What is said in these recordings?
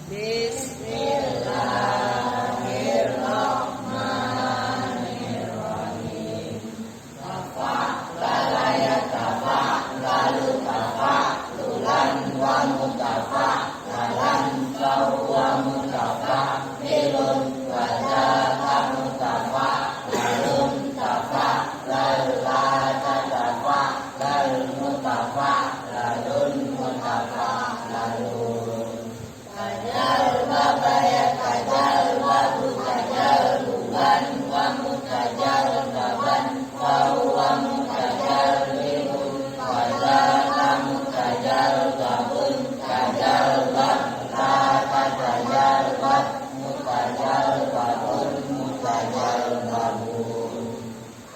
Bismillahirrahmanirrahim. Tafakkala yatafakkalu tafakkulan wa mutafakkalan fahuwa mutafakkilun wa dzaka mutafakkalun tafakkal la tatafakkal mutafakkalun mutafakkalun. Tajalbaba yatajalbabu tajalbuban wa mutajalbaban fahuwa mutajalbibun wa dzaka mutajalbabun tajalbab la tatajalbab mutajalbabun mutajalbabun.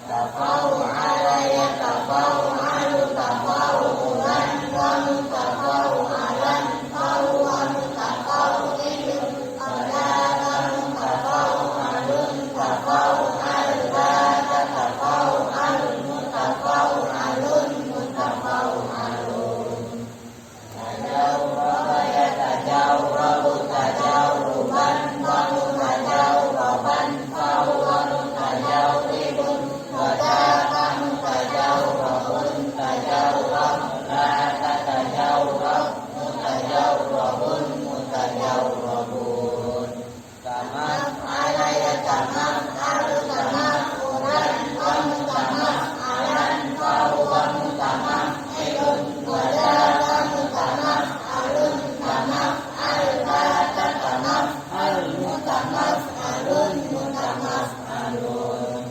Tafau'ala yatafau'alu tafau'ulan wa mutafau'alan fahuwa mutafau'ilun wa dzaka mutafau'alun tafau'al la tatafau'al mutafau'alun mutafau'alun. Tajawraba yatajawrabu tajawruban wa mutajawraban fahuwa mutajawribun wa dzaka mutajawrabun tajawrab la tatajawrab mutajawrabun mutajawrabun. Tamaf'ala yatamaf'alu tamaf'ulan wa mutamaf'alan fahuwa mutamaf'ilun wa dzaka mutamaf'alun tamaf'al la tatamaf'al mutamaf'alun mutamaf'alun.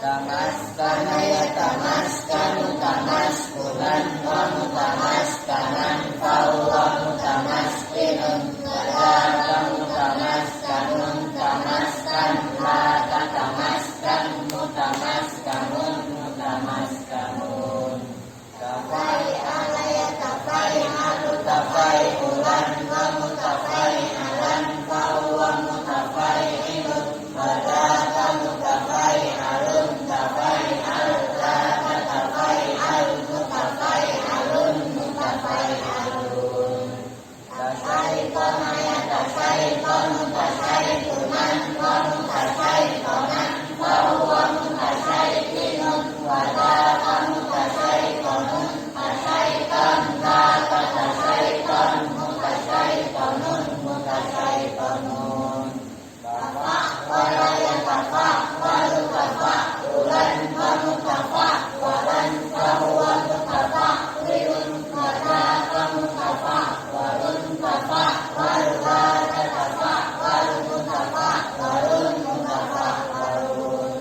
Tamaskana yatamaskanu tamaskunan wa mutamaskanan fahuwa mutamaskinun wa dzaka mutamaskanun tamaskan la tatamaskan mutamaskanun mutamaskanun. Tafai ala yatafai alu tafai ulan wa mutafai alan fahuwa mutafai ilun wa dzaka mutafai alun tafai al la tatafai al mutafai alun mutafai alun. Tasai kona yatasai konu tasai kunan wa mutasai konan fahuwa mutasai kinun wa dzaka mutasai konun tasai kan la tatasai kan mutasai konun mutasai konun. Tafakkala yatafakkalu tafakkulan wa mutafakkalan fahuwa mutafakkilun wa dzaka mutafakkalun tafakkal la tatafakkal mutafakkalun mutafakkalun.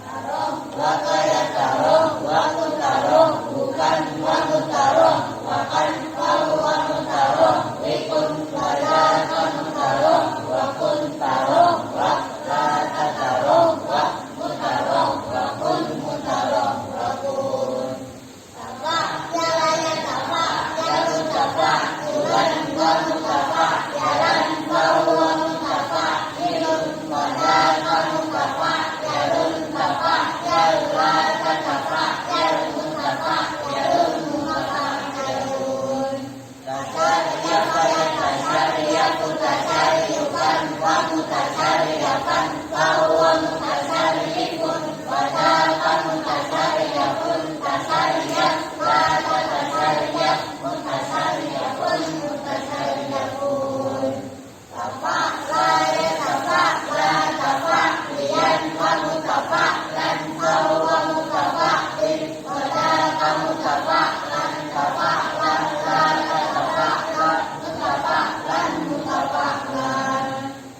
Tarohwaka yatarohwaku tarohbukan wa mutarohwakan fahuwa mutarohwikun wa dzaka mutarohwakun tarohwak la tatarohwak mutarohwakun mutarohwakun. Tafakkala yatafakkalu tafakkulan wa mutafakkalan fahuwa mutafakkilun wa dzaka mutafakkalun tafakkal la tatafakkal mutafakkalun mutafakkalun. Tasyaryafa yatasyaryafu tasyaryufan wa mutasyaryapan fahuwa mutasyarifun wa dzaka mutasyarifun tasyariyaf la tatasyariyaf mutasyarifun mutasyarifun. Tafakla yatafakla tafakliyan wa mutafaklan fahuwa mutafaklin wa dzaka mutafaklan tafaklan la tatafaklan mutafaklan mutafaklan.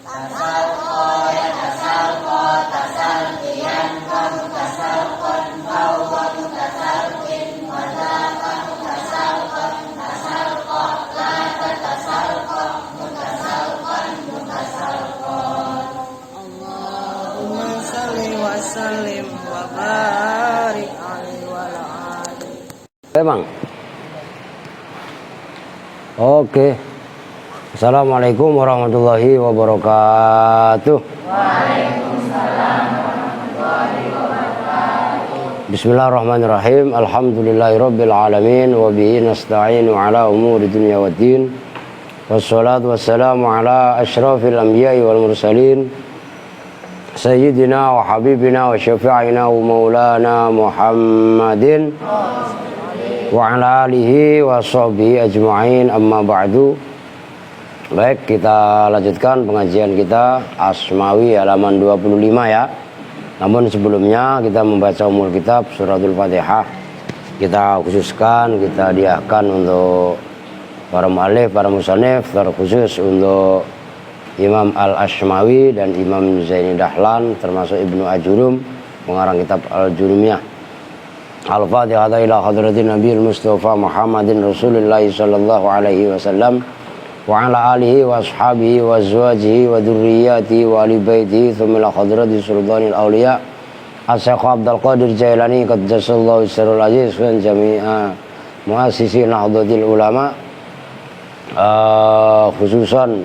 Tasalqa yatasalqa tasalqiyan wa mutasalqan fahuwa mutasalqin wa dzaka mutasalqan tasalqa la tatasalqa mutasalqan mutasalqan. Allahumma shalli wa sallim wa barik alaihi wa alihi. Bang. Oke. Assalamualaikum warahmatullahi wabarakatuh. Waalaikumsalam warahmatullahi wabarakatuh. Bismillahirrahmanirrahim. Alhamdulillahirabbil alamin wa bihi nasta'inu ala umuri dunya waddin. wassalatu wassalamu ala asyrafil anbiya'i wal mursalin sayyidina wa habibina wa syafi'ina wa maulana Muhammadin wa ala alihi wa sahbihi ajma'in, amma ba'du. Baik, kita lanjutkan pengajian kita Asmawi halaman 25 ya. Namun sebelumnya kita membaca umul kitab suratul Fatihah. Kita khususkan, kita diahkan untuk para mu'alif, para musannif, terkhusus untuk Imam Al-Ashmawi dan Imam Zaini Dahlan, termasuk Ibnu Ajurum, pengarang kitab Al-Jurumiyah. Al-Fatihah ila hadratin Nabiul Mustafa Muhammadin Rasulullah sallallahu alaihi wasallam wa ala alihi wa ashabihi wa azwajihi wa dzurriyyatihi wa ali baitihi thumma ila hadrati sultanil auliya Asy-Syaikh Abdul Qadir Jailani qaddasallahu sirrul aziz wa jami'a muassisi Nahdlatul Ulama, khususan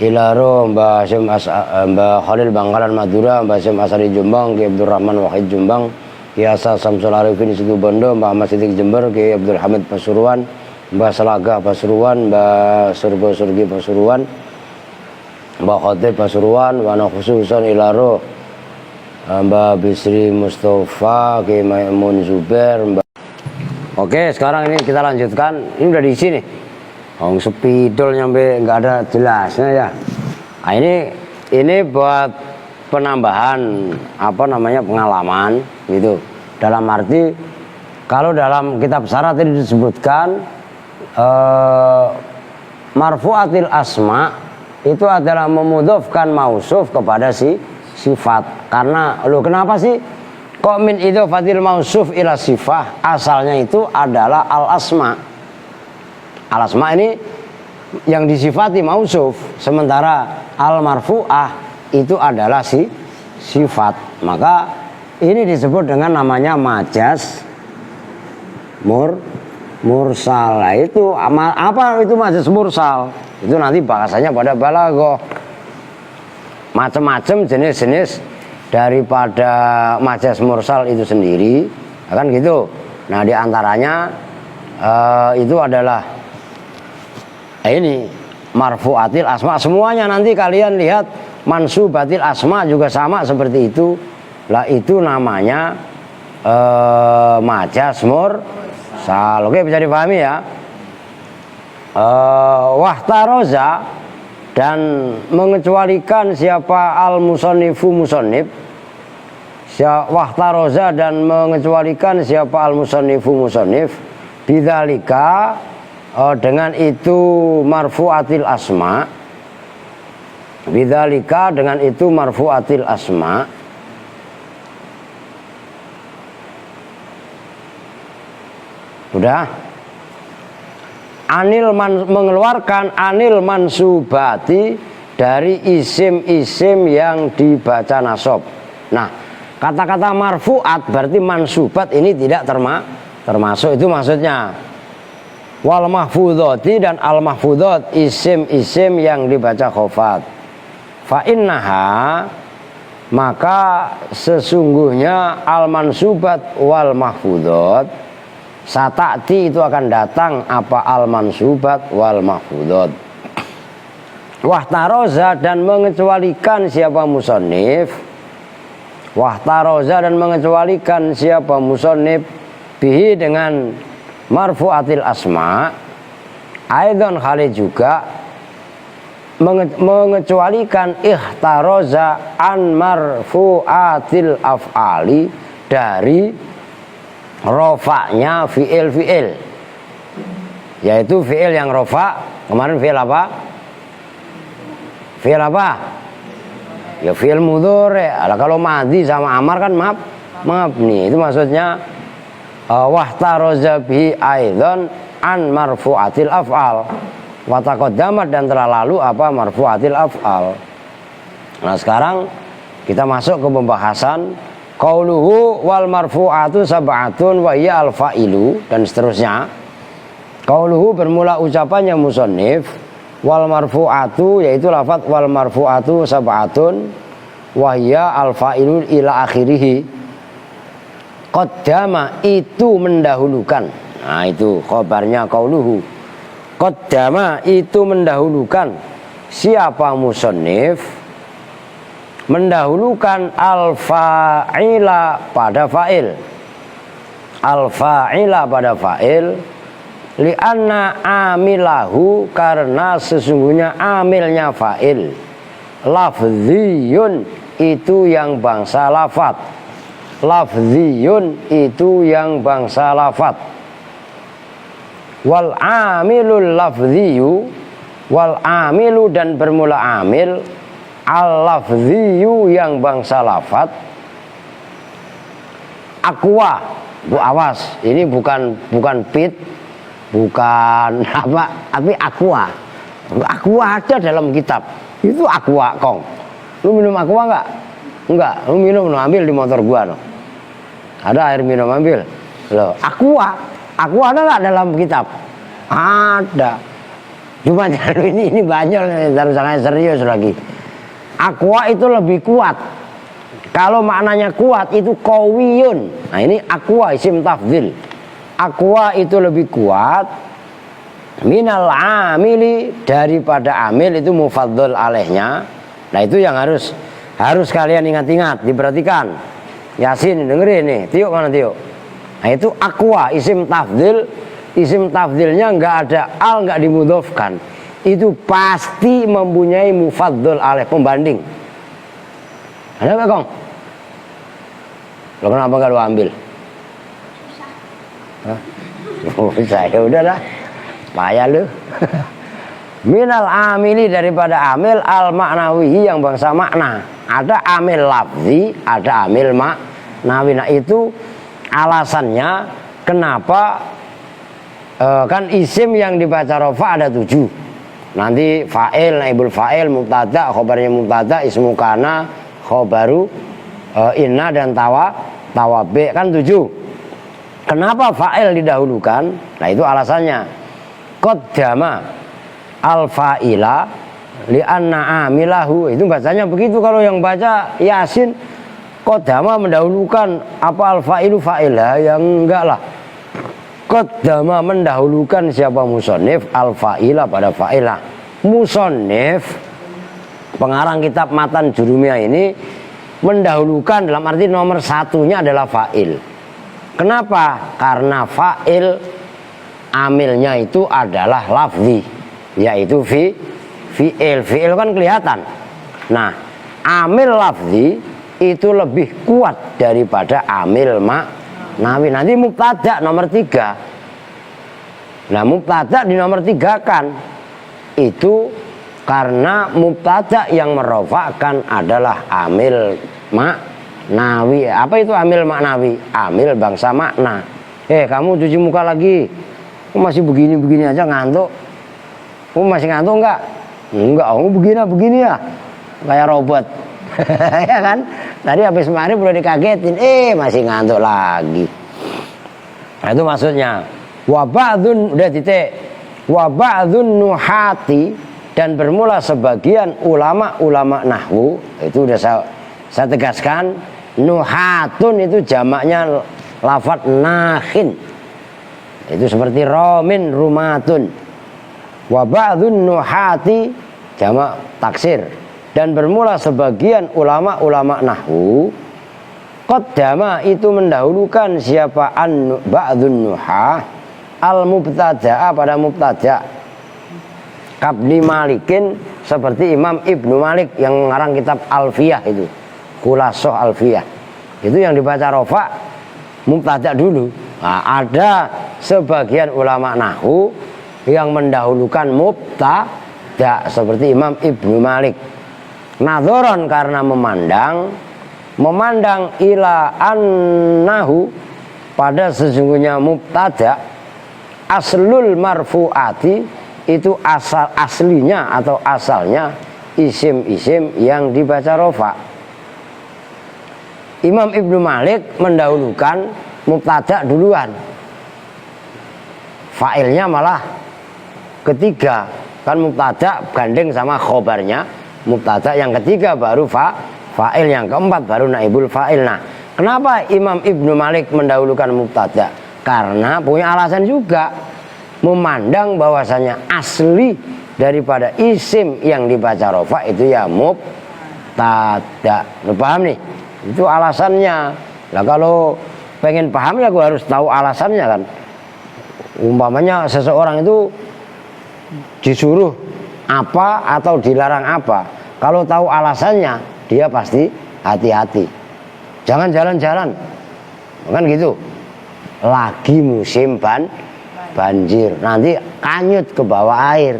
Ilaro Mbah Hasyim Mbah Khalil Bangkalan Madura, Mbah Hasyim Asari Jombang, Ki Abdul Rahman Wahid Jombang, Ki Asa Samsul Arifin Situ Bondo, Mbah Ahmad Siddiq Jember, Ki Abdul Hamid Pasuruan, Mbah Selagah Pasuruan, Mbah Surbo Surgi Pasuruan, Mbah Khotib Pasuruan, wana khususan Ilaro Mbah Bisri Mustafa, Ki Maimun Zubair, Mbah. Oke, sekarang ini kita lanjutkan. Ini udah di sini. Sepidol nyampe nggak ada jelasnya ya. Nah, ini buat penambahan pengalaman gitu. Dalam arti kalau dalam kitab syarat ini disebutkan marfu'atil asma itu adalah memudhofkan mausuf kepada si sifat. Karena kenapa sih kok min idhofatil mausuf ila sifah? Asalnya itu adalah al asma. Al asma ini yang disifati mausuf, sementara al marfu'ah itu adalah si sifat. Maka ini disebut dengan namanya majaz mursal. Nah, itu apa itu majaz mursal? Itu nanti bahasanya pada balaghah. Macam-macam jenis-jenis daripada majaz mursal itu sendiri, kan gitu. Nah, diantaranya itu adalah ini marfu'atil asma. Semuanya nanti kalian lihat mansubatil asma juga sama seperti itu. Lah itu namanya majaz mursal. Oke, bisa dipahami ya. Wahtaroza, dan mengecualikan siapa al-musannifu musannif. Wahtaroza, dan mengecualikan siapa al-musannifu musannif. Bidzalika, dengan itu marfu'atil asma. Bidzalika, dengan itu marfu'atil asma. Udah? Mengeluarkan anil mansubati, dari isim-isim yang dibaca nasab. Nah, kata-kata marfu'at berarti mansubat ini tidak termasuk, itu maksudnya. Wal mahfudhati, dan al mahfudhat isim-isim yang dibaca khofat. Fa innaha, maka sesungguhnya al mansubat wal mahfudhat, satati itu akan datang apa al mansubat wal mahfudhat. Wahtaroza, dan mengecualikan siapa musannif. Wahtaroza, dan mengecualikan siapa musannif bihi, dengan marfu'atil asma. Aidon kali juga mengecualikan ihtaroza an marfu'atil af'ali, dari rofaknya fi'il, yaitu fi'il yang rofa. Kemarin fi'il apa? Fi'il apa? Ya fi'il mudhari. Kalau madhi sama amar kan mabni. Itu maksudnya wahtaroza bihi aidon an marfu'atil af'al. Wa taqaddamat, dan telah lalu apa marfu'atil af'al. Nah, sekarang kita masuk ke pembahasan qauluhu wal marfu'atu sab'atun wa hiya al fa'ilu, dan seterusnya. Qauluhu, bermula ucapannya musannif, wal marfu'atu, yaitu lafaz wal marfu'atu sab'atun wa hiya al fa'ilu ila akhirih. Qaddama, itu mendahulukan. Nah, itu khabarnya qauluhu. Qaddama itu mendahulukan. Siapa musannif? Mendahulukan al-fa'ila pada fa'il. Al-fa'ila pada fa'il, li'anna amilahu, karena sesungguhnya amilnya fa'il, lafziyun itu yang bangsa lafat. Lafziyun itu yang bangsa lafat. Wal amilul lafziyu, wal amilu dan bermula amil, al lafziyu yang bangsa lafat. Aqwa, bu awas, ini bukan pit, bukan apa, tapi aqua. Aqua ada dalam kitab. Itu aqua, Kong. Lu minum aqua enggak? Enggak, lu minum, lu ambil di motor gua no. Ada air minum, ambil. Loh, aqua ada enggak dalam kitab? Ada. Cuma ini banyak, harus sangat serius lagi. Aqua itu lebih kuat. Kalau maknanya kuat itu qawiyun. Nah, ini aqua isim tafdhil. Aqua itu lebih kuat minal amili, daripada amil itu mufaddal alaihnya. Nah, itu yang harus kalian ingat-ingat, diperhatikan. Yasin dengerin nih, Tio mana Tio? Nah, itu aqua isim tafdhil. Isim tafdhilnya enggak ada al, enggak dimudhofkan. Itu pasti mempunyai mufaddal alaih, pembanding. Ada enggak, Kong? Lo kenapa enggak lo ambil? Saya udah dah, payah lu. Minal amili, daripada amil al maknawi yang bangsa makna. Ada amil lafzi, ada amil maknawi. Nah, itu alasannya kenapa kan isim yang dibaca rofa ada 7. Nanti fa'il, naibul fa'il, mubtada, khobarnya mubtada, ismu kana, khobaru inna dan tawabe, kan 7. Kenapa fa'il didahulukan? Nah, itu alasannya. Qaddama al-fa'ila li'anna amilahu. Itu bacanya begitu kalau yang baca Yasin. Qaddama mendahulukan apa al-fa'ilu fa'ilah, yang enggak lah. Qaddama mendahulukan siapa musannif al-fa'ila pada fa'ilah. Musannif pengarang kitab Matan Jurumiyah ini mendahulukan dalam arti nomor 1-nya adalah fa'il. Kenapa? Karena fa'il amilnya itu adalah lafzi, yaitu fi'il. Fi'il kan kelihatan. Nah, amil lafzi itu lebih kuat daripada amil maknawi. Nanti mubtada nomor 3. Nah, mubtada di nomor 3 kan itu karena mubtada yang merofakkan adalah amil maknawi. Apa itu amil maknawi? Amil bangsa makna. Kamu cuci muka lagi. Kok masih begini-begini aja, ngantuk? Kamu masih ngantuk enggak? Enggak, kamu begini ya. Kayak robot. Ya kan? Tadi habis maghrib udah dikagetin, masih ngantuk lagi. Nah, itu maksudnya. Wa ba'dun, udah titik. Wa ba'dun nuhati, dan bermula sebagian ulama nahwu. Itu udah saya tegaskan. Nuhatun itu jamaknya lafadz nahin. Itu seperti romin rumatun. Wa ba'dun nuhati jamak taksir, dan bermula sebagian ulama nahwu. Qaddama itu mendahulukan siapa ba'dun nuhah al mubtada'a pada mubtada. Kabli Malikin, seperti Imam Ibnu Malik yang mengarang kitab Alfiyah itu, Khulasoh Alfiyah. Itu yang dibaca rofa mubtada dulu. Nah, ada sebagian ulama nahwu yang mendahulukan mubtada seperti Imam Ibnu Malik. Nadzoron, karena memandang ila annahu, pada sesungguhnya mubtada aslul marfu'ati itu aslinya atau asalnya isim-isim yang dibaca rofa. Imam Ibnu Malik mendahulukan mubtada duluan, fa'ilnya malah ketiga. Kan mubtada gandeng sama khobarnya, mubtada yang ketiga baru fa'il, yang keempat baru naibul fa'il. Nah, kenapa Imam Ibnu Malik mendahulukan mubtada? Karena punya alasan juga. memandang bahwasanya asli daripada isim yang dibaca rofa itu ya mubtada. Paham nih? Itu alasannya. Nah kalau pengen paham ya gue harus tahu alasannya kan. Umpamanya seseorang itu disuruh apa atau dilarang apa, kalau tahu alasannya dia pasti hati-hati. Jangan jalan-jalan, kan gitu. Lagi musim banjir, nanti kanyut ke bawah air.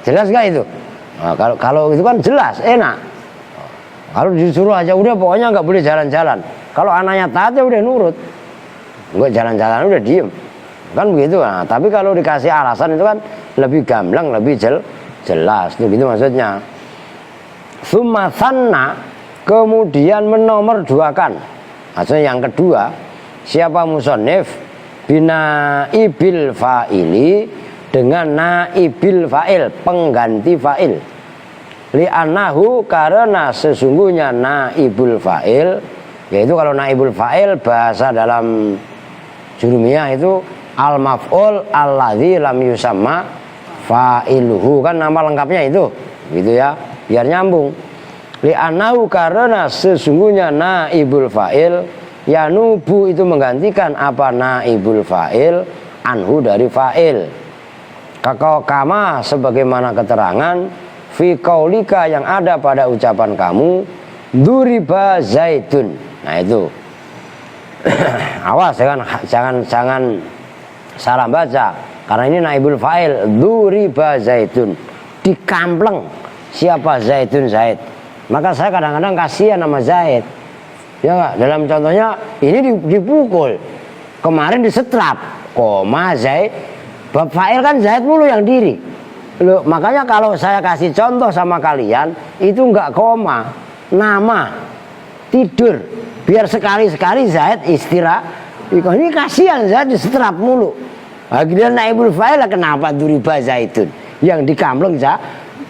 Jelas gak itu? Nah, kalau itu kan jelas, enak. Kalau disuruh aja udah pokoknya nggak boleh jalan-jalan. Kalau anaknya taat ya udah nurut, nggak jalan-jalan udah diem, kan begitu. Nah, tapi kalau dikasih alasan itu kan lebih gamblang, lebih jelas. Itu gitu maksudnya. Summa sanna, kemudian menomorduakan. Maksudnya yang kedua, siapa musonif bina ibil fa'ili dengan naibil fa'il, pengganti fa'il. Li'annahu, karena sesungguhnya naibul fa'il, yaitu kalau naibul fa'il bahasa dalam jurumiyah itu al maf'ul alladzi lam yusamma fa'iluhu, kan nama lengkapnya itu gitu ya, biar nyambung. Li'annahu, karena sesungguhnya naibul fa'il, yanubu itu menggantikan apa naibul fa'il, anhu dari fa'il. Kama sebagaimana keterangan fi qaulika yang ada pada ucapan kamu, duriba zaitun. Nah itu awas jangan salah baca, karena ini naibul fa'il. Duriba zaitun, dikampleng siapa zaitun, Zaid. Maka saya kadang-kadang kasihan sama Zaid, ya enggak? Dalam contohnya ini dipukul, kemarin disetrap, koma Zaid, bab fa'il kan Zaid mulu yang diri. Loh, makanya kalau saya kasih contoh sama kalian itu enggak koma, nama, tidur, biar sekali-sekali Zaid istirahat. Ini kasihan Zaid disetrap mulu. Akhirnya naibul fa'il, kenapa duriba zaitun yang dikampleng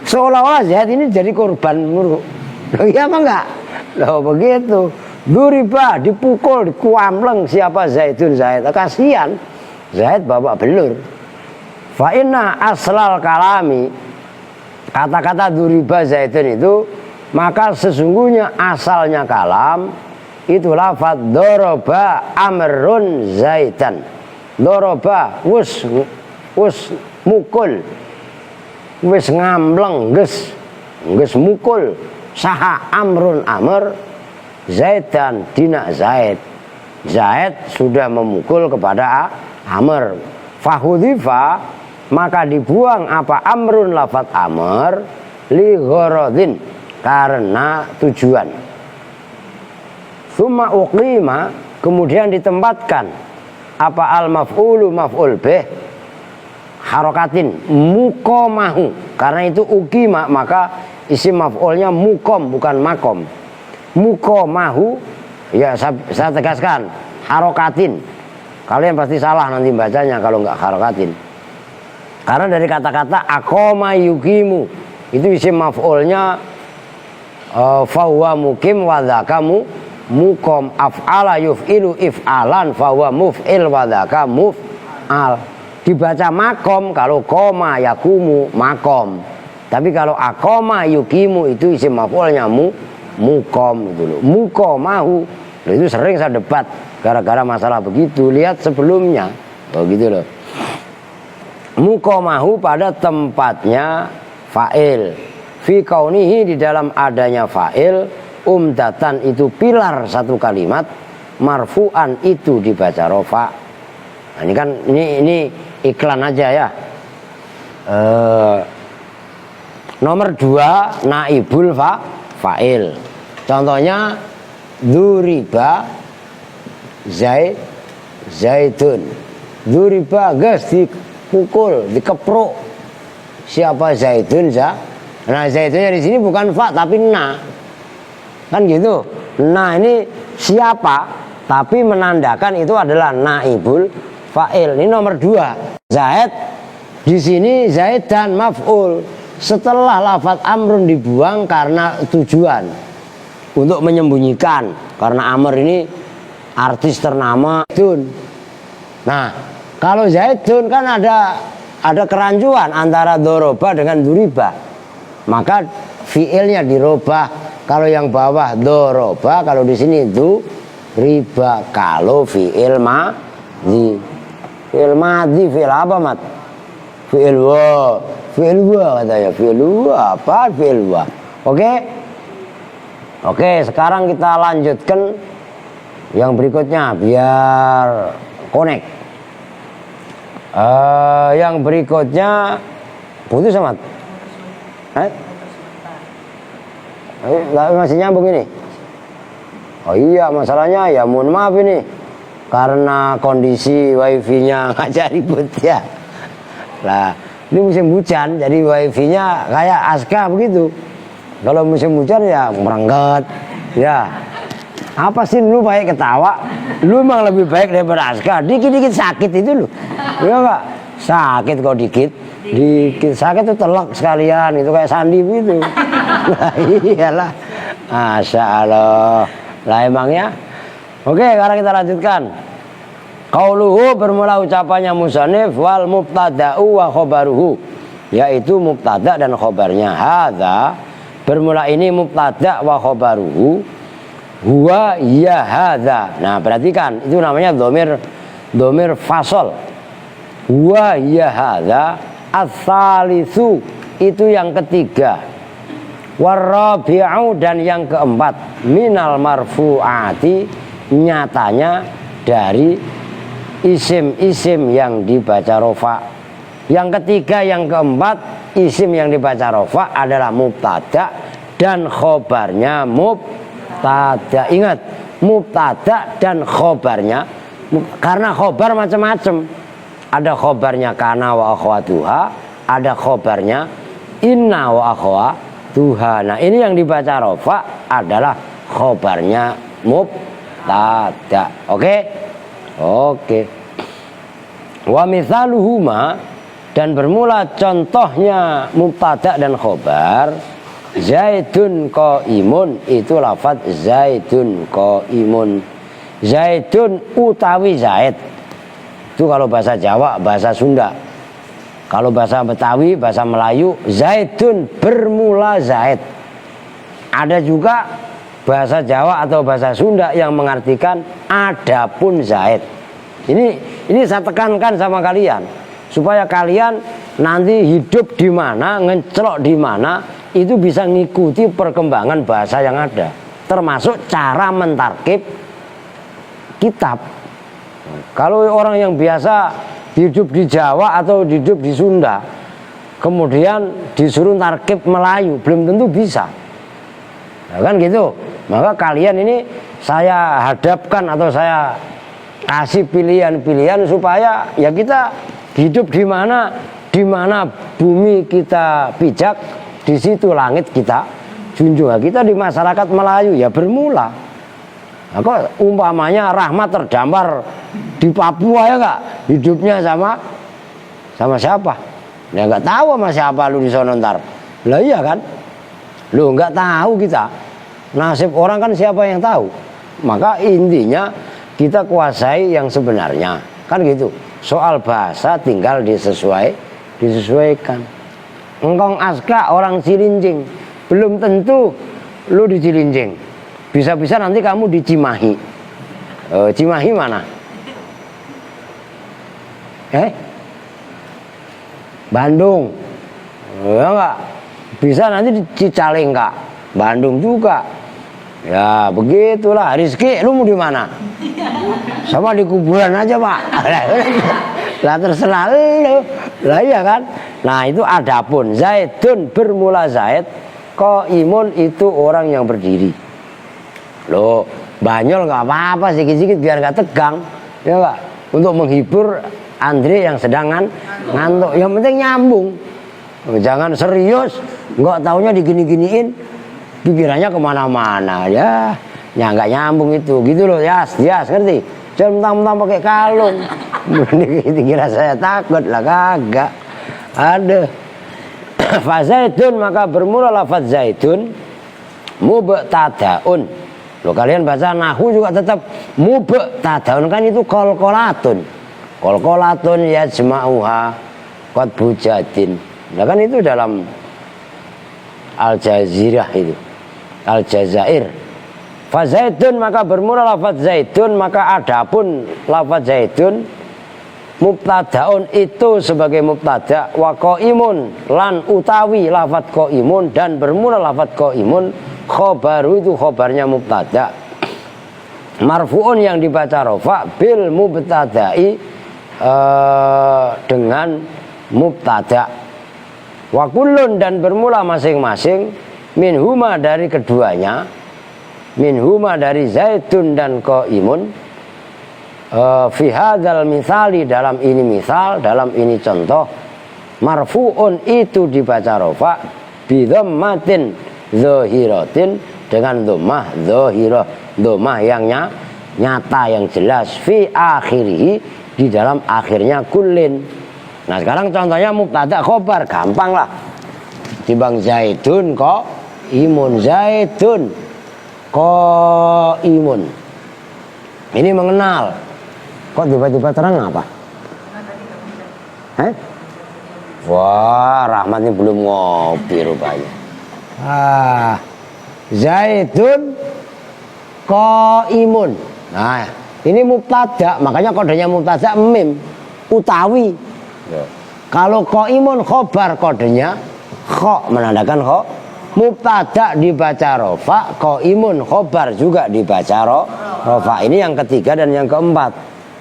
seolah-olah Zaid ini jadi korban mulu. Loh iya apa enggak? Loh begitu. Duriba, dipukul, dikuampleng siapa zaitun, Zaid. Kasihan Zaid babak belur. Fa inna aslal kalami, kata-kata duriba zaitun itu, maka sesungguhnya asalnya kalam itu lafadz doroba amrun zaitan. Doroba wus mukul, wis ngambleng ges mukul saha amrun amr zaitan dina Zaid. Zaid sudah memukul kepada Amr. Fahudhifa, maka dibuang apa amrun lafadz amr li gharadin, karena tujuan. Summa uqima, kemudian ditempatkan apa al maf'ulu maf'ul bih harokatin mukomahu, karena itu uqima maka isim maf'ulnya mukom bukan makom. Mukomahu, ya saya tegaskan harokatin. Kalian pasti salah nanti bacanya kalau nggak harokatin. Karena dari kata-kata akoma yukimu itu isim maf'ulnya fahuwa mukim wadhaka mukom, af'ala yuf'ilu if'alan fahuwa muf'il wadhaka muf'al. Dibaca makom kalau koma yakumu makom. Tapi kalau akoma yukimu itu isim maf'ulnya mukom itu loh. Mukomahu. Itu sering saya debat gara-gara masalah begitu. Lihat sebelumnya. Oh gitu loh. Mukomahu pada tempatnya fa'il. Fi kaunihi, di dalam adanya fa'il, umdatan itu pilar satu kalimat, marfu'an itu dibaca rofa. Nah, ini kan ini iklan aja ya. Nomor 2 naibul fa'il. Contohnya duriba zaitun. Duriba gas dipukul, dikepruk. Siapa zaitun Nah zaitunnya di sini bukan fa tapi na. Kan gitu. Nah ini siapa tapi menandakan itu adalah naibul fa'il. Ini nomor 2. Zaid di sini Zaid dan maf'ul. Setelah lafadz amrun dibuang karena tujuan untuk menyembunyikan, karena Amr ini artis ternama Dun. Nah Kalau zaidun kan ada kerancuan antara doroba dengan duriba. Maka fiilnya dirubah. Kalau yang bawah doroba, kalau di sini riba. Kalau fiil madhi. Fiil madhi, fiil apa mat? Fiil wa. Fiil wa katanya. Fiil wa apa? Fiil wa. Oke? Oke, sekarang kita lanjutkan yang berikutnya biar connect. Yang berikutnya putus amat. Masih nyambung ini. Oh iya, masalahnya ya mohon maaf ini karena kondisi wifi-nya ngajak ribut ya. Lah, ini musim hujan jadi wifi-nya kayak Aska begitu. Kalau musim hujan ya merengget. Ya. Apa sih lu baik ketawa? Lu emang lebih baik daripada Aska. Dikit-dikit sakit itu lu. Iya enggak? Sakit kok dikit. Dikit sakit tuh telak sekalian. Itu kayak Sandi gitu. Nah, iyalah. Masya Allah. Lah emangnya. Oke, sekarang kita lanjutkan. Qauluhu bermula ucapannya musannif wal mubtada'u wa khobaruhu. Yaitu mubtada dan khobarnya. Hadza bermula ini mubtada wa khobaruhu. Huwa ya hadza. Nah, perhatikan itu namanya domir fasol. Huwa ya hadza as-salisu itu yang ketiga. Warabi'u dan yang keempat minal marfu'ati nyatanya dari isim-isim yang dibaca rofa. Yang ketiga yang keempat isim yang dibaca rofa adalah mubtada dan khobarnya mubtada. Ingat, mubtada dan khobarnya, karena khobar macam-macam. Ada khobarnya kana wa akhwatuha, ada khobarnya inna wa akhwatuha. Nah, ini yang dibaca rofa adalah khobarnya mubtada. Oke? Oke. Wa mithaluhuma dan bermula contohnya mubtada dan khobar. Zaidun qaimun itu lafaz zaidun qaimun. Zaidun utawi Zaid. Itu kalau bahasa Jawa, bahasa Sunda. Kalau bahasa Betawi, bahasa Melayu, Zaidun bermula Zaid. Ada juga bahasa Jawa atau bahasa Sunda yang mengartikan adapun Zaid. Ini saya tekankan sama kalian supaya kalian nanti hidup di mana, ngecelok di mana, itu bisa ngikuti perkembangan bahasa yang ada, termasuk cara mentarkib kitab. Kalau orang yang biasa hidup di Jawa atau hidup di Sunda, kemudian disuruh tarkib Melayu, belum tentu bisa. Nah, kan gitu. Maka kalian ini saya hadapkan atau saya kasih pilihan-pilihan supaya ya kita hidup di mana bumi kita pijak, di situ langit kita junjung. Kita di masyarakat Melayu ya bermula. Nah, kok umpamanya Rahmat terdampar di Papua ya enggak? Hidupnya sama siapa? Ya enggak tahu sama siapa lu di sono ntar. Lah iya kan? Lu enggak tahu kita. Nasib orang kan siapa yang tahu? Maka intinya kita kuasai yang sebenarnya. Kan gitu. Soal bahasa tinggal disesuaikan. Engkong Aska orang Cilincing, belum tentu lu di Cilincing. Bisa-bisa nanti kamu di Cimahi. Cimahi mana? Bandung. Ya enggak? Bisa nanti di Cicalengka, Bandung juga. Ya begitulah. Rizky, lu mau di mana? Sama di kuburan aja, Pak. Lah terserah lu. Lah iya kan? Nah, itu adapun Zaidun bermula Zaid, qaimun itu orang yang berdiri. Loh, banyol enggak apa-apa, sedikit-sedikit biar enggak tegang. Ya enggak? Untuk menghibur Andre yang sedang ngantuk. Yang penting nyambung. Jangan serius, enggak taunya digini-giniin, pikirannya kemana-mana. Ya enggak nyambung itu. Gitu loh, Yas, ngerti? Jangan mentang-mentang pakai kalung. Dikira saya takut lah, kagak. Ada fa zaidun, maka bermula lafaz zaidun mubtadaun. Loh, kalian baca nahwu juga tetap mubtadaun, kan itu qalqalatun. Qalqalatun yajma'uha qad bujadin. Nah kan itu dalam Al-Jazirah itu, Al-Jazair. Fa zaidun, maka bermula lafaz zaidun, maka adapun lafaz zaidun mubtadaun itu sebagai mubtada, wa qaimun lan utawi lafaz qaimun, dan bermula lafaz qaimun khobaru itu khobarnya mubtada, marfuun yang dibaca rafa bil mubtada'i dengan mubtada, wa kullun dan bermula masing-masing minhuma dari keduanya, minhuma dari zaidun dan qaimun, fi hadzal misali dalam ini misal, dalam ini contoh, marfuun itu dibaca rafa bi dhammatin zahiratin dengan dhammah zahirah, dhammah yang nyata yang jelas, fi akhirih di dalam akhirnya kullin. Nah sekarang contohnya mubtada khobar, gampang lah. Timbang zaidun kok imun, zaidun kok imun. Ini mengenal. Kok tiba-tiba terang apa? Wah, Rahmat ini belum ngopi rupanya. Zaidun kok imun. Nah ini mubtada, makanya kodenya mubtada mim utawi. Kalau qaimun khobar, kodenya kho, menandakan kho. Mubtada dibaca rofa, qaimun khobar juga dibaca rofa. Ini yang ketiga dan yang keempat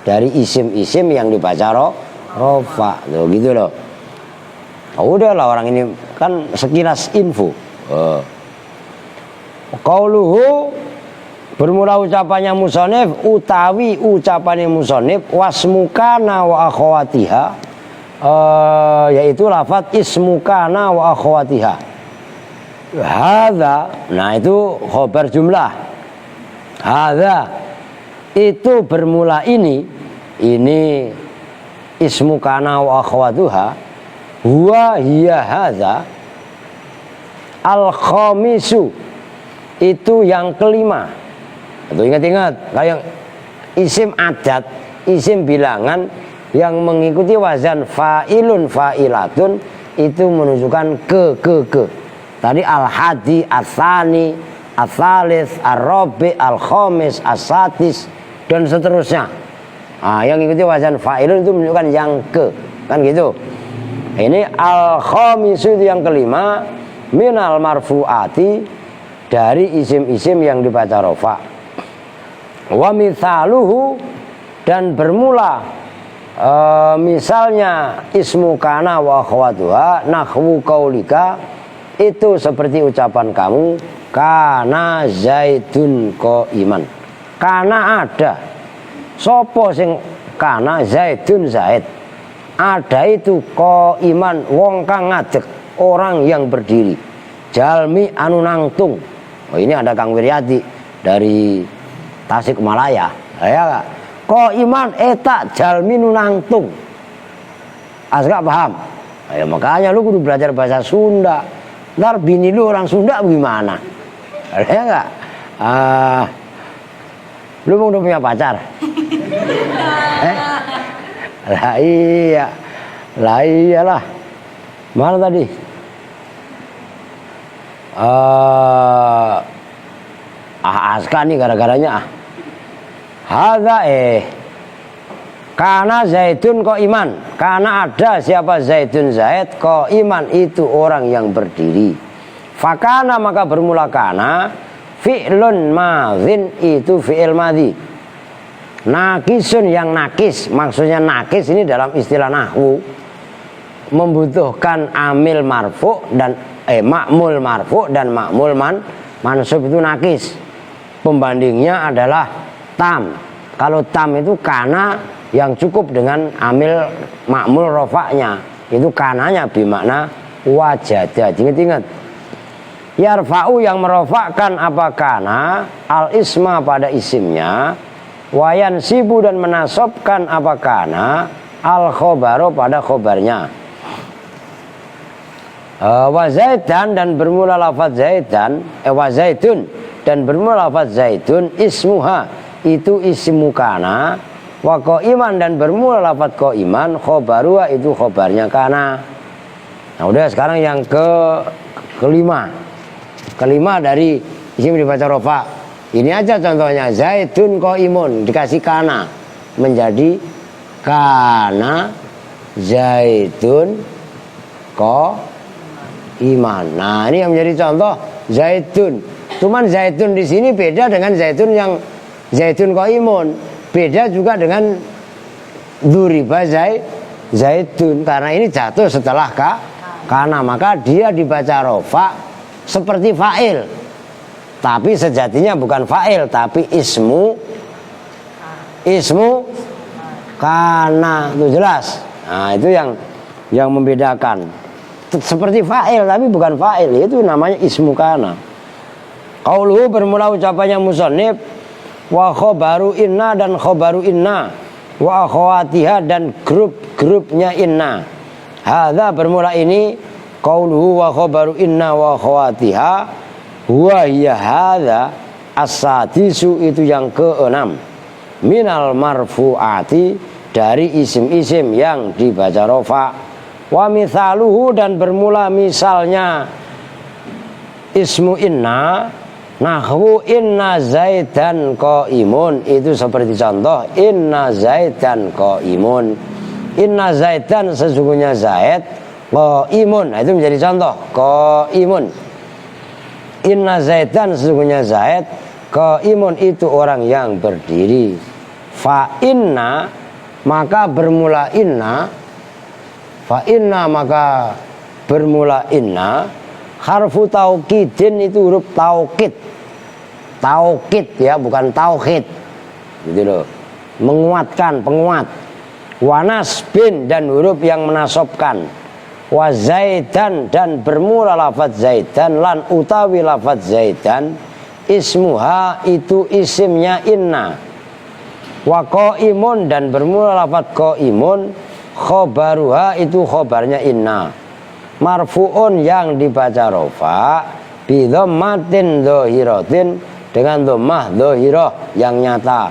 dari isim-isim yang dibaca rofa. Tuh gitu loh. Udahlah, orang ini kan sekilas info. Qauluhu bermula ucapannya musonif utawi ucapannya musonif wasmukana wa akhwatiha, yaitu lafaz ismukana wa akhwatiha. Hadza, nah itu khobar jumlah. Hadza itu bermula ini ismukana wa akhwatuha, huwa hiya hadza al khamisu, itu yang kelima. Itu ingat-ingat, kayak isim adat, isim bilangan yang mengikuti wazan fa'ilun fa'ilatun itu menunjukkan ke. Tadi al-hadi, al-thani, al-thalis, al-rabi, al-khamis, al-satis dan seterusnya. Nah, yang mengikuti wazan fa'ilun itu menunjukkan yang ke, kan gitu. Ini al-khamisu itu yang kelima, minal marfu'ati, dari isim-isim yang dibaca rofa. Wa mithaluhu, dan bermula misalnya ismu kana wa akhwatuha nahwu qaulika, itu seperti ucapan kamu kana zaidun qaiman. Kana ada, sopo sing kana zaidun zaid, ada itu qaiman wong kang ngadeg, orang yang berdiri, jalmi anu nangtung. Oh ini ada Kang Wiryati dari Tasikmalaya, ya gak? Qaiman eta jalmi nu nangtung. Asgak paham? Ya makanya lu kudu belajar bahasa Sunda. Ntar bini lu orang Sunda gimana? Ya gak? Lu mau udah punya pacar? Lah iyalah. Mana tadi? Aska nih gara-garanya hadza karena zaidun qaiman, karena ada siapa zaidun zaid, qaiman itu orang yang berdiri. Fakana, maka bermula kana, fi'lun madzin itu fi'il madhi, nakisun yang nakis. Maksudnya nakis ini dalam istilah nahwu membutuhkan amil marfu dan ma'mul marfu dan ma'mul mansub, itu nakis. Pembandingnya adalah tam. Kalau tam itu kana yang cukup dengan amil ma'mul rofaknya, itu kananya bimakna wajada. Ingat-ingat, yarfa'u yang merofakkan apa kana, al isma pada isimnya, wayan sibu dan menasobkan apa kana, al khobaro pada khobarnya. Wa zaidan, dan bermula lafaz zaidan, wa zaidun, dan bermula lafaz zaidun, ismuha itu ismu kana, wa qaiman dan bermula lafaz qaiman, khobaruha itu khobarnya kana. Nah udah sekarang yang kelima dari isim dibaca rofa. Ini aja contohnya, Zaidun qaimun dikasih kana menjadi kana Zaidun qaiman. Nah ini yang menjadi contoh Zaidun. Cuman Zaidun di sini beda dengan Zaidun yang Zaidun qaimun. Beda juga dengan duriba Zaidun, karena ini jatuh setelah kana, maka dia dibaca rofa seperti fa'il, tapi sejatinya bukan fa'il tapi ismu kana. Itu jelas. Nah itu yang membedakan, seperti fa'il tapi bukan fa'il, itu namanya ismu kana. Qauluhu bermula ucapannya musannif, wa khobaru inna dan khobaru inna, wa akhawatiha dan grup-grupnya inna. Hadza bermula ini, qauluhu wa khobaru inna wa akhawatiha, huwa hiya hadza as-sadisu itu yang ke-6, minal marfu'ati dari isim-isim yang dibaca rofa. Wa mithaluhu dan bermula misalnya ismu inna, nahwu inna zaidan qaimun, itu seperti contoh inna zaidan qaimun, inna zaidan sesungguhnya zaid qaimun. Nah, itu menjadi contoh qaimun. Inna zaidan sesungguhnya zaid qaimun itu orang yang berdiri. Fa inna maka bermula inna, fa inna maka bermula inna, harfu taukidin itu huruf taukid. Taukid ya, bukan tauhid. Gitu loh. Menguatkan, penguat. Wa nasbin dan huruf yang menasobkan. Wa zaidan dan bermula lafaz zaidan lan utawi lafaz zaidan ismuha itu isimnya inna. Wa qaimun dan bermula lafaz qaimun khobaruha itu khobarnya inna. Marfu'un yang dibaca rofa bi dhammatin dhahiratin dengan dhammah dhahirah yang nyata,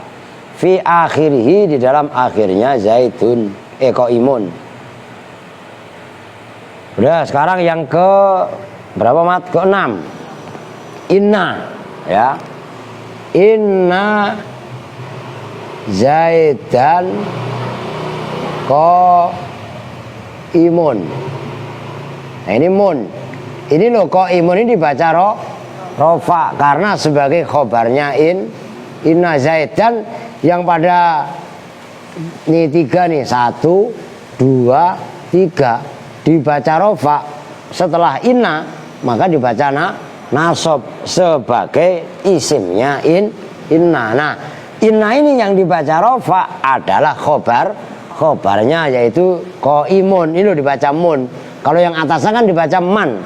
fi akhirih di dalam akhirnya zaidun qaimun. Udah sekarang yang ke berapa mat? Ke-6. Inna ya. Inna zaidan qaimun. Nah ini mun. Ini loh qaimun ini dibaca rofa karena sebagai khobarnya inna zaidan yang pada nih 3 nih 1, 2, 3 dibaca rofa setelah inna maka dibaca nasab sebagai isimnya inna. Nah inna ini yang dibaca rofa adalah khobarnya yaitu qaimun. Ini loh dibaca mun. Kalau yang atasnya kan dibaca man,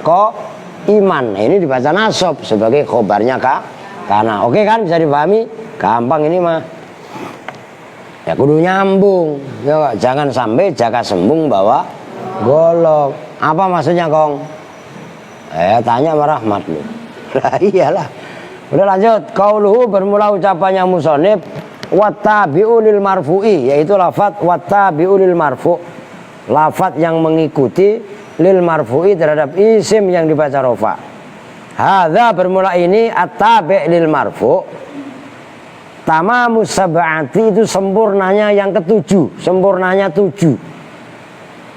iman. Nah, ini dibaca nasab sebagai khobarnya karena. Oke kan, bisa dipahami? Gampang ini mah. Ya kudu nyambung. Ya, jangan sampai jaka sembung bawa golok. Apa maksudnya Kong? Tanya sama Rahmat lu. Lah iyalah. Udah lanjut. Qauluhu bermula ucapannya musonib wattabi'u lil marfu'i, yaitu lafaz wattabi'u lil marfu'. Lafaz yang mengikuti lil marfu'i terhadap isim yang dibaca rofa. Hadza bermula ini at-tabi' lil marfu'. Tamamus sab'ati itu sempurnanya yang ke-7, sempurnanya 7.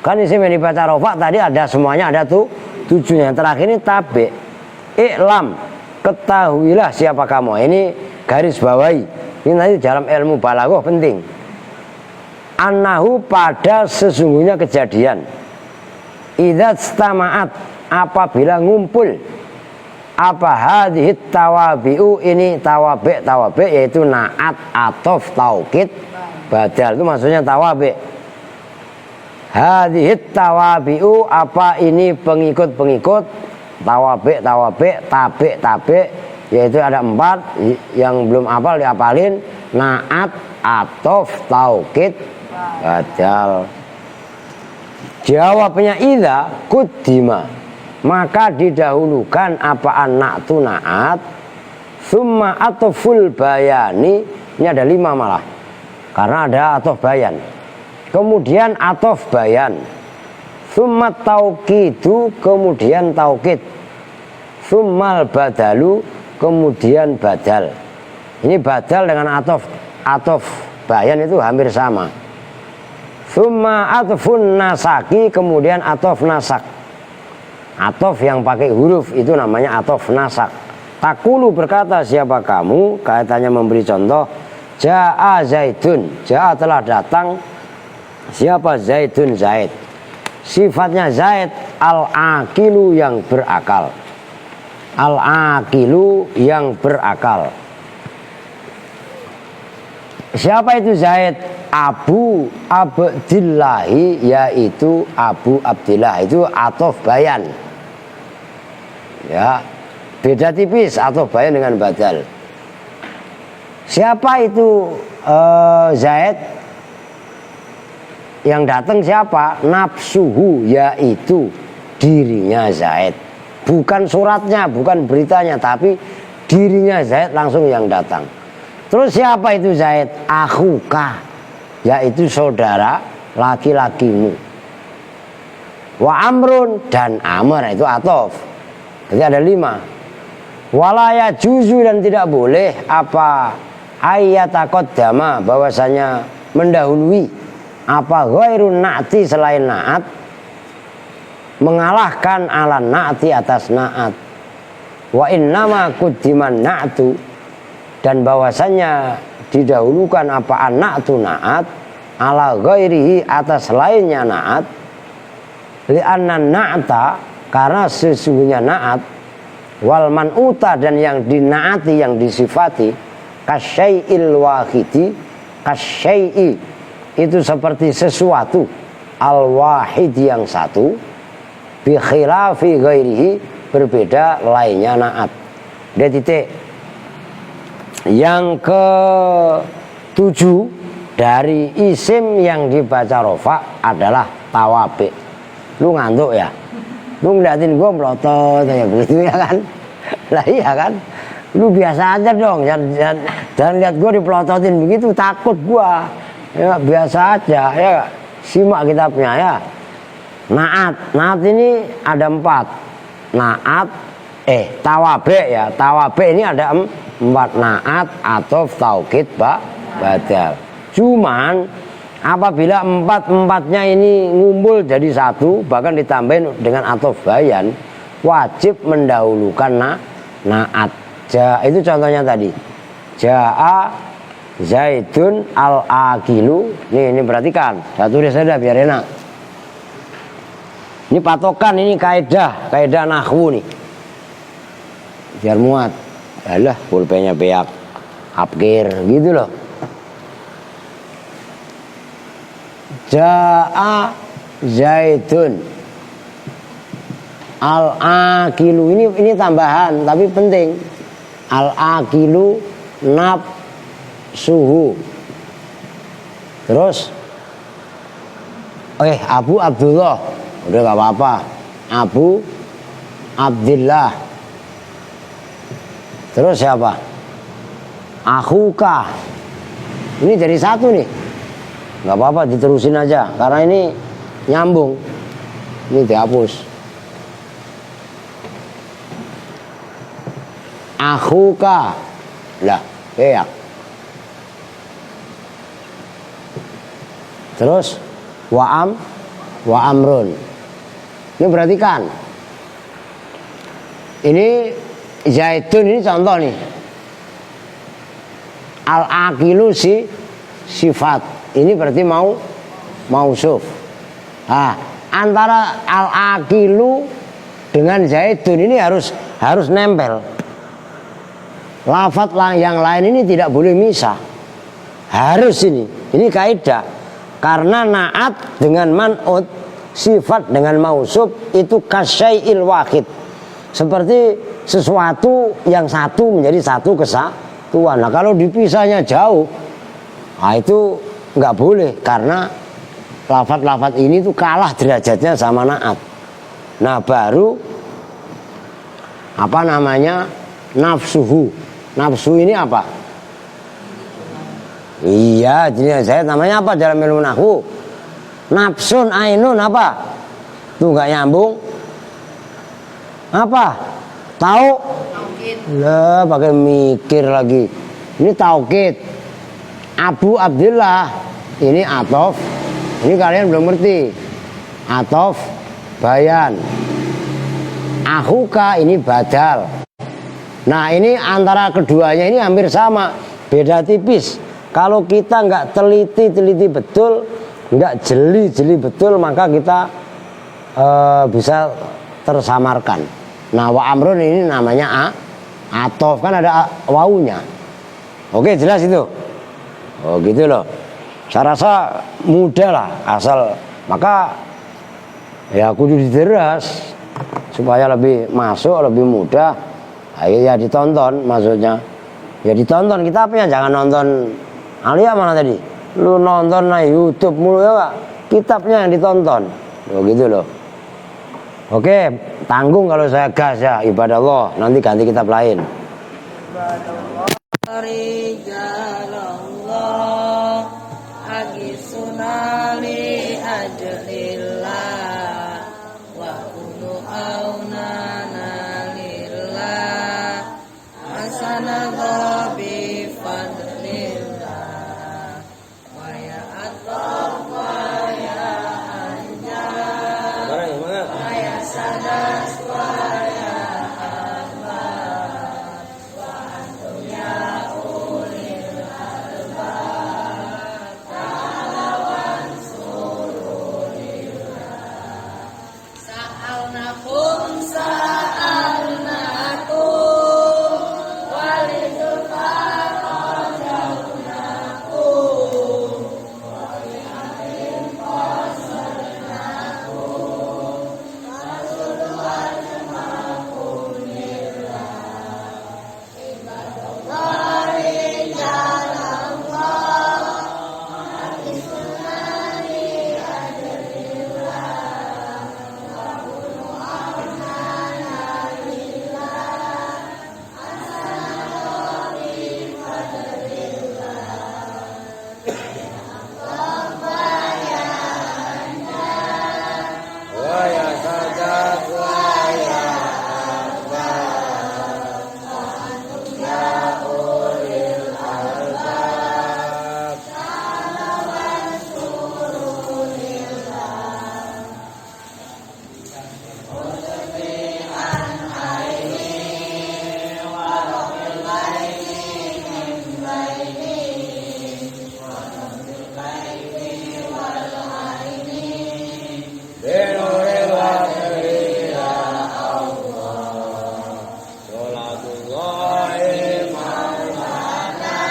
Kan isim yang dibaca rofa tadi ada semuanya ada 7-nya. Yang terakhir ini tabi'. I'lam, ketahuilah siapa kamu. Ini garis bawahi. Ini nanti dalam ilmu balaghah penting. Annahu pada sesungguhnya kejadian. Idza stama'at apabila ngumpul apa hadhihi tawabi'u ini tawabi' yaitu na'at atof taukid badal itu maksudnya tawabi'. Hadhihi tawabi'u apa ini pengikut-pengikut tawabi' tabi' yaitu ada 4 yang belum hafal dihafalin. Na'at atof taukid badal. Jawabnya idza kuddima maka didahulukan apa anak tu naat summa atoful bayani. Ini ada 5 malah. karena ada atof bayan. Kemudian atof bayan, summa tauqidu, kemudian taukid, summal badalu, kemudian badal. Ini badal dengan atof bayan itu hampir sama. Summa atfun nasaki, kemudian atof nasak. Atof yang pakai huruf itu namanya atof nasak. Takulu, berkata siapa kamu, kaitannya memberi contoh. Ja'a Zaidun, Ja'a telah datang. Siapa? Zaidun, Zaid. Sifatnya Zaid al-aqilu, yang berakal. Al-aqilu, yang berakal. Siapa itu Zaid? Abu Abdillahi, yaitu Abu Abdillah. Itu atof bayan. Ya, beda tipis atof bayan dengan badal. Siapa itu Zaid? Yang datang siapa? Nafsuhu, yaitu dirinya Zaid. Bukan suratnya, bukan beritanya, tapi dirinya Zaid langsung yang datang. Terus siapa itu Zaid? Akhuka, yaitu saudara laki-lakimu. Wa Amrun, dan Amr, itu atof. Jadi ada 5. Walaya juzu, dan tidak boleh apa ayataqaddama, bahwasanya mendahului apa ghairun na'ti, selain na'at, mengalahkan ala na'ti, atas na'at. Wa innama quddiman na'tu, dan bahwasanya didahulukan apa na'tu, na'at, ala ghairihi, atas lainnya na'at. Li'anna na'ta, karena sesungguhnya na'at, wal man'uta, dan yang dinaati, yang disifati, kasyai'il wahidi, kasyai'i, itu seperti sesuatu, al wahid, yang satu, bi khilafi ghairihi, berbeda lainnya na'at. Dia titik. Yang ke-7 dari isim yang dibaca rofa adalah tawabi. Lu ngantuk ya? Lu ngeliatin gue melotot kayak begitu ya kan? Lah iya kan? Lu biasa aja dong, jangan lihat gue dipelototin begitu, takut gue. Ya biasa aja ya. Simak kitabnya ya. Naat ini ada 4. Naat tawabe ya. Tawabe ini ada 4. Naat, atof, taukid, badal. Cuman apabila 4-4-nya ini ngumpul jadi satu, bahkan ditambahin dengan atof bayan, wajib mendahulukan naat. Itu contohnya tadi. Ja'a Zaidun al-aqilu. Ini perhatikan. Saya tulis saja biar enak. Ini patokan, ini kaidah nahwu nih. Biar muat. Alah, pulpennya beak apkir gitu loh. Ja'a Zaidun al-aqilu, ini tambahan tapi penting. Al-aqilu nafsuhu. Terus Abu Abdullah, udah gak apa-apa. Abu Abdillah. Terus siapa? Akhuka. Ini jadi satu nih. Gak apa-apa, diterusin aja karena ini nyambung. Ini dihapus. Akhuka. Lah, ya. Terus wa amrun. Ini perhatikan. Ini Zaidun, ini contoh nih. Al-aqilu sifat. Ini berarti mausuf. Nah, antara al-aqilu dengan Zaidun ini harus nempel. Lafadz yang lain ini tidak boleh misah. Harus ini. Ini kaidah. Karena naat dengan man'ut, sifat dengan mausuf itu kasyai'il wahid. Seperti sesuatu yang satu menjadi satu kesatuan. Nah, kalau dipisahnya jauh, nah itu nggak boleh karena lafadz ini tuh kalah derajatnya sama naat. Nah, baru apa namanya? Nafsuhu. Nafsu ini apa? Iya, jenis zaid namanya apa dalam ilmu nahwu? Nafsun ainun apa? Tuh nggak nyambung. Apa? Tahu? Lah, pakai mikir lagi. Ini taukid. Abu Abdillah. Ini atof. Ini kalian belum ngerti. Atof, bayan. Akhuka ini badal. Nah, ini antara keduanya ini hampir sama, beda tipis. Kalau kita nggak teliti betul, nggak jeli betul, maka kita bisa tersamarkan. Nah, wa amrun ini namanya atof, kan ada wawunya. Oke, jelas itu. Oh gitu loh. Saya rasa mudah lah, asal maka ya kudu dideras supaya lebih masuk, lebih mudah. Ayo ya ditonton, maksudnya ya ditonton. Kitabnya jangan nonton Alia mana tadi, lu nonton na YouTube mulu ya Kak? Kitabnya yang ditonton. Oh gitu loh. Oke, tanggung kalau saya gas ya, ibadah Allah. Nanti ganti kitab lain. Rijalallah agisunali ajlillah wa kulu aunana lillah hasanallah bi fadlillah wa ya ataf wa ya anjar wa ya sadas wa ya ahmad wa antum ya ulil albab ta'ala wansurulillah sa'alnakum walidul farajaunakum wa bi'amin qasadnakum rasulu ajmakum lillah ibadallah rijalallah abisunani ajlillah wa kunu aunana lillah hasanallah bi fadlillah Allahumma ya anjar Wa ya sadat wa ya ya ulil albab ta'ala wansurulillah Utsbi'an aini wa rabbil baiti min baini wa rabbil baiti wal aini binuril wajhi ya Allah Salatullahi Maulana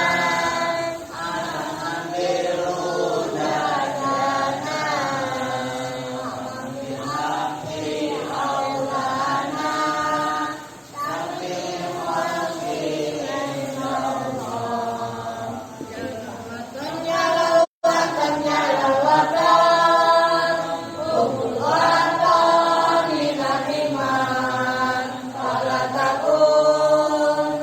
ala ambil hudajana ambil haqi aulana sambil khalqi insyaallah watan jalal watan hubul watan minal iman fala takun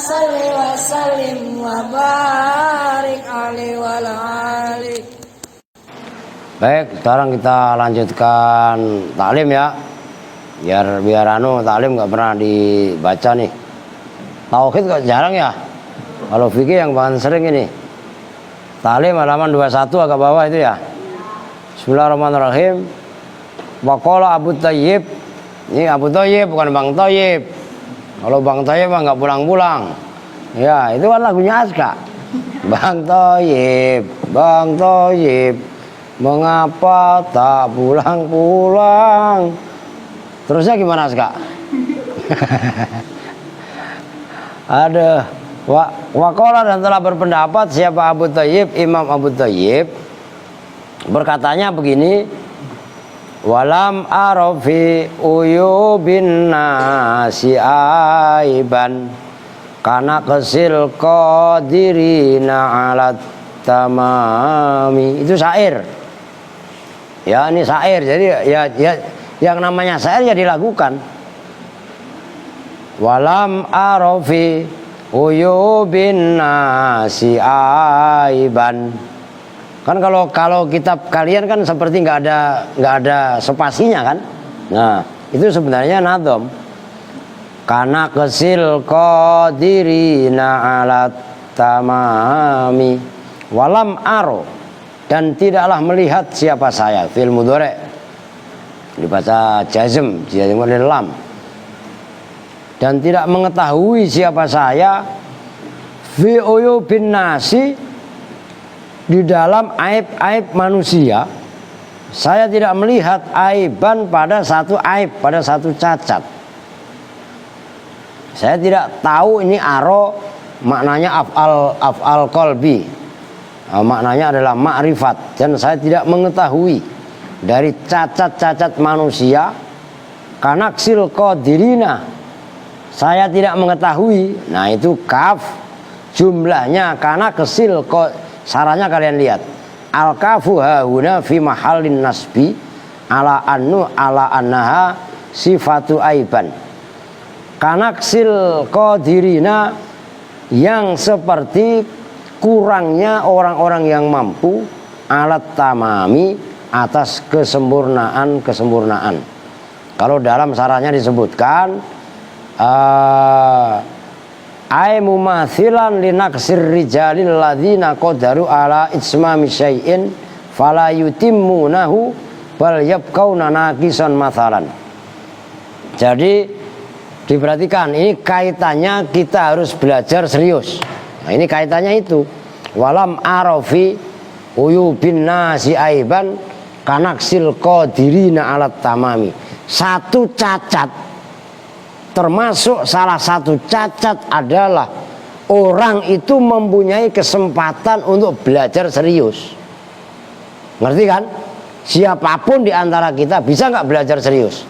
salli wa sallim wa barik alaihi wa alihi. Baik, sekarang kita lanjutkan taklim ya. Biar taklim nggak pernah dibaca nih. Tauhid kok jarang ya. Kalau fikih yang paling sering ini. Taklim halaman 21 agak bawah itu ya. Bismillahirrahmanirrahim. Waqala Abu Thayyib. Ini Abu Thayyib bukan Bang Thayyib. Kalau Bang Thayyib mah nggak pulang-pulang. Ya, itu kan lagunya Aska. Bang Thayyib, Bang Thayyib, mengapa tak pulang-pulang? Terusnya gimana Aska? Ada Waqala dan telah berpendapat siapa Abu Thayyib, Imam Abu Thayyib berkatanya begini, walam arafi uyubin nasi aiban kana kesil qadirina alat tamami. Itu syair ya, ini syair. Jadi ya yang namanya syair ya dilakukan. Walam arafi uyubin nasi aiban. Kan kalau kitab kalian kan seperti nggak ada spasinya kan. Nah, itu sebenarnya nadom. Karena kesil qadirina alat tamami. Walam aro, dan tidaklah melihat siapa saya. Fil mudhari dibaca jazm oleh lam. Dan tidak mengetahui siapa saya fi uyubin nasi, di dalam aib-aib manusia. Saya tidak melihat aiban pada satu aib, pada satu cacat. Saya tidak tahu ini aro maknanya af'al qalbi. Maknanya adalah ma'rifat. Dan saya tidak mengetahui dari cacat-cacat manusia. Kanaksil qadirina, saya tidak mengetahui. Nah itu kaf jumlahnya karena kesil saranya kalian lihat. Al-kafu hahuna fi mahallin nasbi ala annaha sifatu aiban. Kanaksil qadirina, yang seperti kurangnya orang-orang yang mampu, alat tamami, atas kesempurnaan. Kalau dalam saranya disebutkan ay mumathilan linaksir rijalil ladzina qadaru ala itsmami syai'in fala yutimmunahu bal yabqauna naqisan mathalan. Jadi diperhatikan, ini kaitannya kita harus belajar serius. Nah, ini kaitannya itu. Walam arafi uyubin nasi aiban kanaksil qadirina alat tamami. Satu cacat, termasuk salah satu cacat adalah orang itu mempunyai kesempatan untuk belajar serius. Ngerti kan? Siapapun di antara kita bisa nggak belajar serius?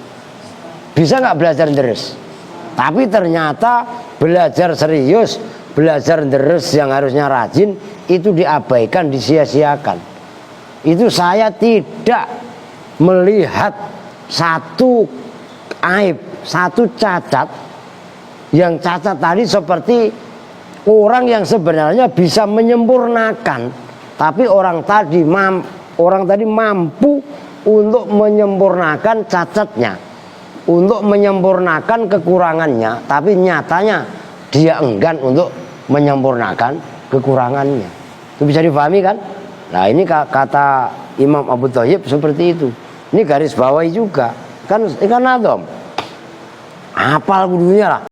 Bisa nggak belajar deres? Tapi ternyata belajar serius, belajar deres yang harusnya rajin itu diabaikan, disia-siakan. Itu saya tidak melihat satu aib, satu cacat. Yang cacat tadi seperti orang yang sebenarnya bisa menyempurnakan, tapi orang tadi mampu untuk menyempurnakan cacatnya, untuk menyempurnakan kekurangannya, tapi nyatanya dia enggan untuk menyempurnakan kekurangannya. Itu bisa dipahami kan? Nah ini kata Imam Abu Thayyib seperti itu. Ini garis bawahi juga. Kan nadom. Hafal kudunya lah.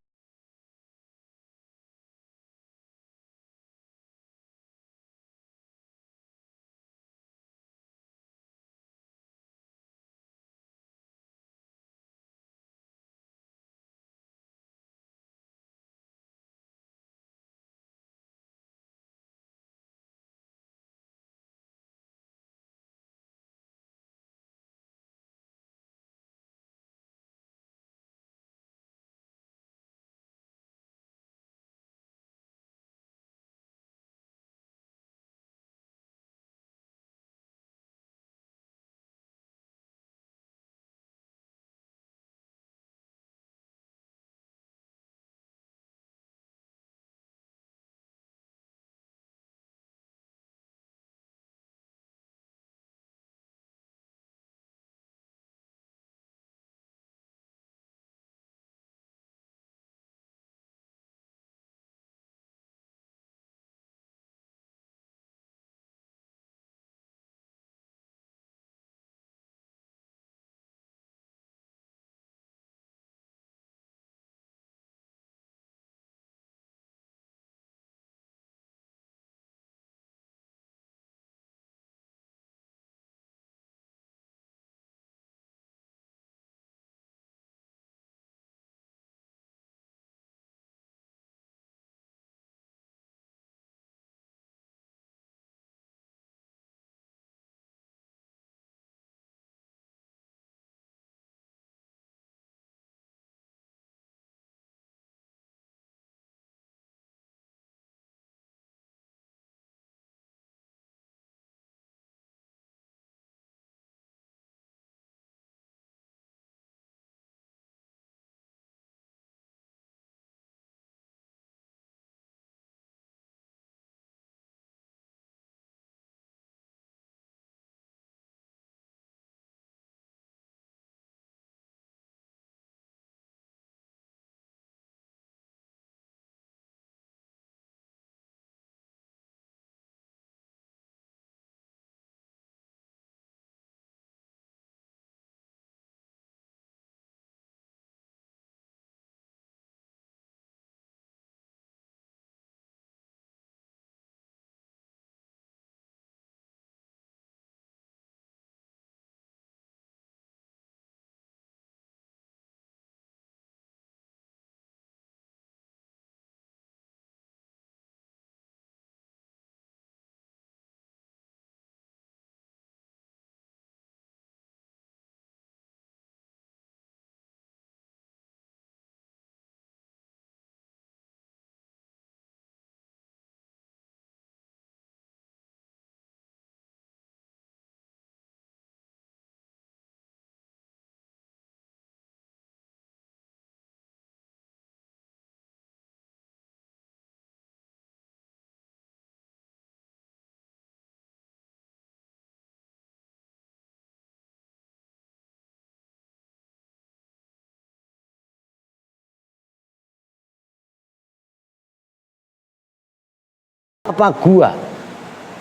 Apa gua?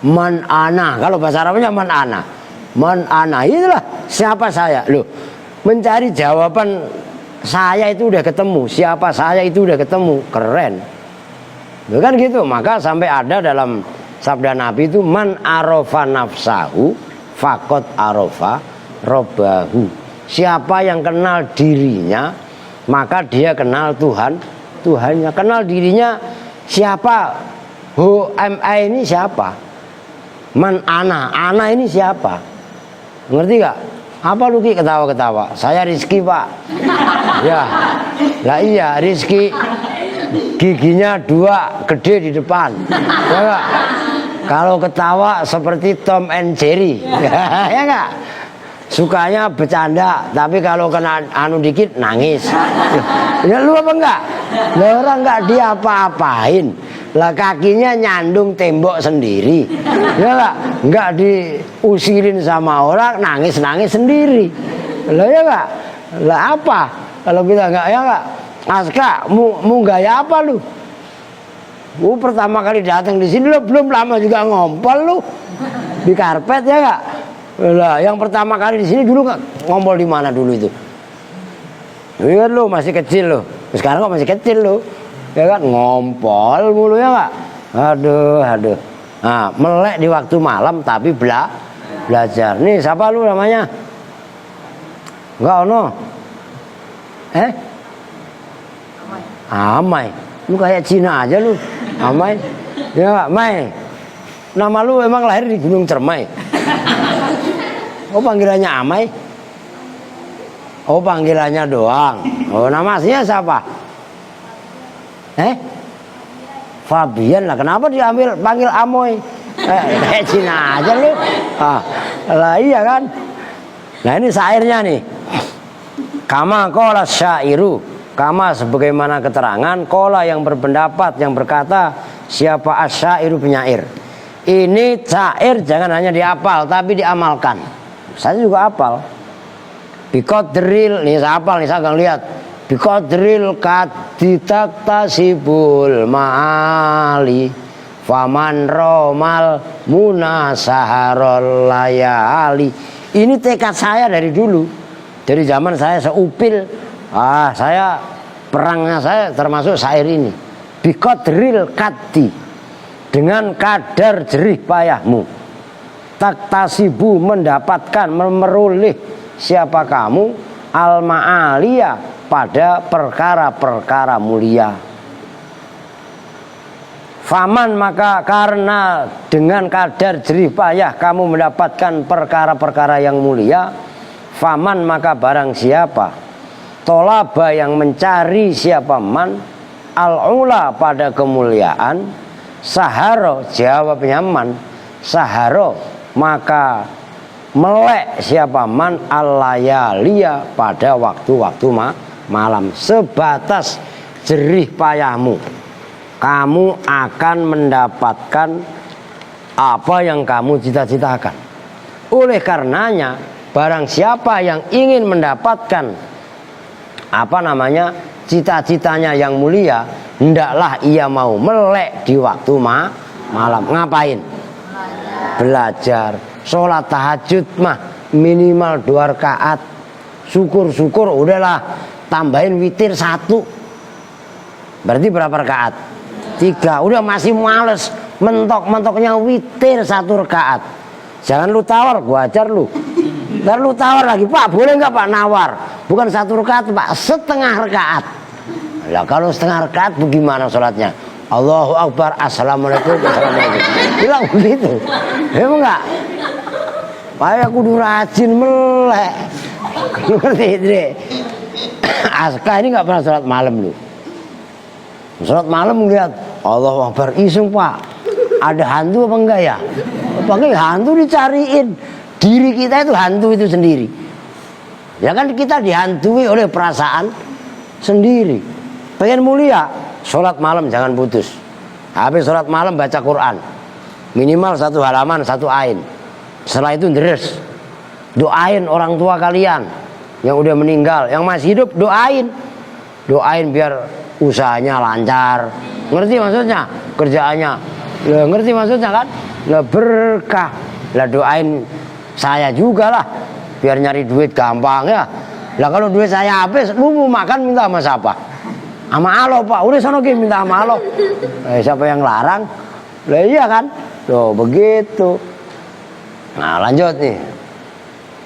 Man ana. Kalau bahasa Arabnya man ana. Man ana, itulah siapa saya. Loh, mencari jawaban saya itu udah ketemu. Siapa saya itu udah ketemu. Keren. Loh kan gitu. Maka sampai ada dalam sabda Nabi itu man arofa nafsahu fakot arofa robbahu. Siapa yang kenal dirinya, maka dia kenal Tuhannya. Kenal dirinya siapa? HMA ini siapa? Man ana ini siapa? Ngerti gak? Apa lu Ki ketawa-ketawa? Saya Rizky Pak. Ya, lah iya Rizky. Giginya 2 gede di depan. Ya gak? Kalau ketawa seperti Tom and Jerry. Ya gak? Sukanya bercanda, tapi kalau kena anu dikit nangis. Ya lu apa enggak? Lah orang enggak diapa-apain. Lah kakinya nyandung tembok sendiri. Ya enggak diusirin sama orang, nangis-nangis sendiri. Lah ya enggak? Lah apa? Kalau kita enggak ya enggak? Aska, mau gaya apa lu? Pertama kali datang di sini lu belum lama juga ngompol lu di karpet ya enggak? Lah, yang pertama kali di sini dulu ngompol di mana dulu itu? Ingat lu masih kecil lu. Sekarang kok masih kecil lu. Ya kan ngompol mulu ya enggak? Aduh. Nah, melek di waktu malam tapi belajar. Nih, siapa lu namanya? Enggak ono. Amai. Lu kayak Cina aja lu. Amai. Ya enggak, Mai. Nama lu emang lahir di Gunung Cermai. Oh panggilannya Amai. Oh panggilannya doang. Oh nama aslinya siapa? Fabian lah. Kenapa diambil panggil Amoy? Kayak Cina aja lu. Lah iya kan. Nah ini syairnya nih. Kama qala syairu. Kama sebagaimana keterangan. Qala yang berpendapat, yang berkata. Siapa asyairu penyair. Ini syair jangan hanya dihafal tapi diamalkan. Saya juga hafal. Biqadril, nih saya hafal nih, saya akan lihat. Biqadril kaditaktasibul ma'ali faman romal munasaharol layali. Ini tekad saya dari dulu. Dari zaman saya seupil. Saya perangnya saya termasuk syair ini. Biqadril kadi, dengan kadar jerih payahmu. Taktasibu mendapatkan, memeroleh siapa kamu al-ma'aliyah pada perkara-perkara mulia. Faman maka karena dengan kadar jerih payah kamu mendapatkan perkara-perkara yang mulia. Faman maka barang siapa tolaba yang mencari siapa man al-ula pada kemuliaan. Saharo jawabnya man. Saharo maka melek siapa man al-layaliya pada waktu-waktu malam. Sebatas jerih payahmu kamu akan mendapatkan apa yang kamu cita-citakan. Oleh karenanya barang siapa yang ingin mendapatkan cita-citanya yang mulia, hendaklah ia mau melek di waktu malam. Ngapain? Belajar. Sholat tahajud mah minimal 2 rakaat. Syukur-syukur udahlah tambahin witir 1. Berarti berapa rakaat? 3. Udah masih males, mentok-mentoknya witir 1 rakaat. Jangan lu tawar, gua ajar lu. Ntar lu tawar lagi, Pak boleh nggak Pak nawar? Bukan 1 rakaat Pak, setengah rakaat. Lah kalau setengah rakaat bagaimana sholatnya? Allahu Akbar, Assalamualaikum, Assalamualaikum. Bilang begitu. Emang enggak? Saya kudu rajin melek. Ngerti deh. Aska ini enggak pernah sholat malam lu. Sholat malam lihat Allahu Akbar iseng Pak. Ada hantu apa enggak ya? Pakai hantu dicariin. Diri kita itu hantu itu sendiri. Ya kan kita dihantui oleh perasaan sendiri. Pengen mulia, sholat malam jangan putus. Habis sholat malam baca Quran. Minimal 1 halaman 1 ain. Setelah itu deres. Doain orang tua kalian yang udah meninggal, yang masih hidup doain. Doain biar usahanya lancar. Ngerti maksudnya? Kerjaannya Lah ngerti maksudnya kan? Lah berkah. Lah doain saya juga lah biar nyari duit gampang ya. Lah kalau duit saya habis, lu mau makan minta sama siapa? Sama Allah Pak. Udah sono ki minta sama Allah. Siapa yang larang? Lah iya kan? Tuh begitu. Nah lanjut nih.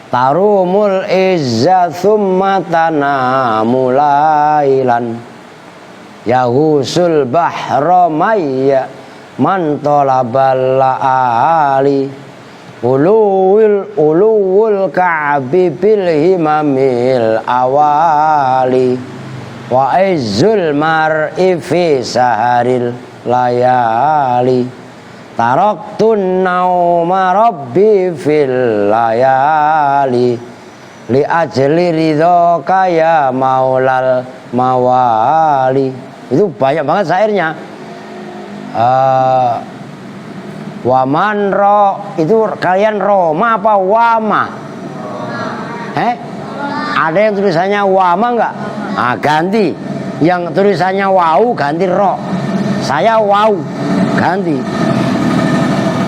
Tarumul izza thumma tanamulailan yahusul bahra mayya man talabal ali uluwul ka'bi bil himamil awali wa izzul mar'i fi saharil layali taraktun nauma rabbi fil layali li ajli ridho kaya maulal mawali. Itu banyak banget syairnya. Waman ro itu kalian roma apa wama? Ada yang tulisannya wama enggak? Ganti. Yang tulisannya wau ganti ro. Saya wau ganti.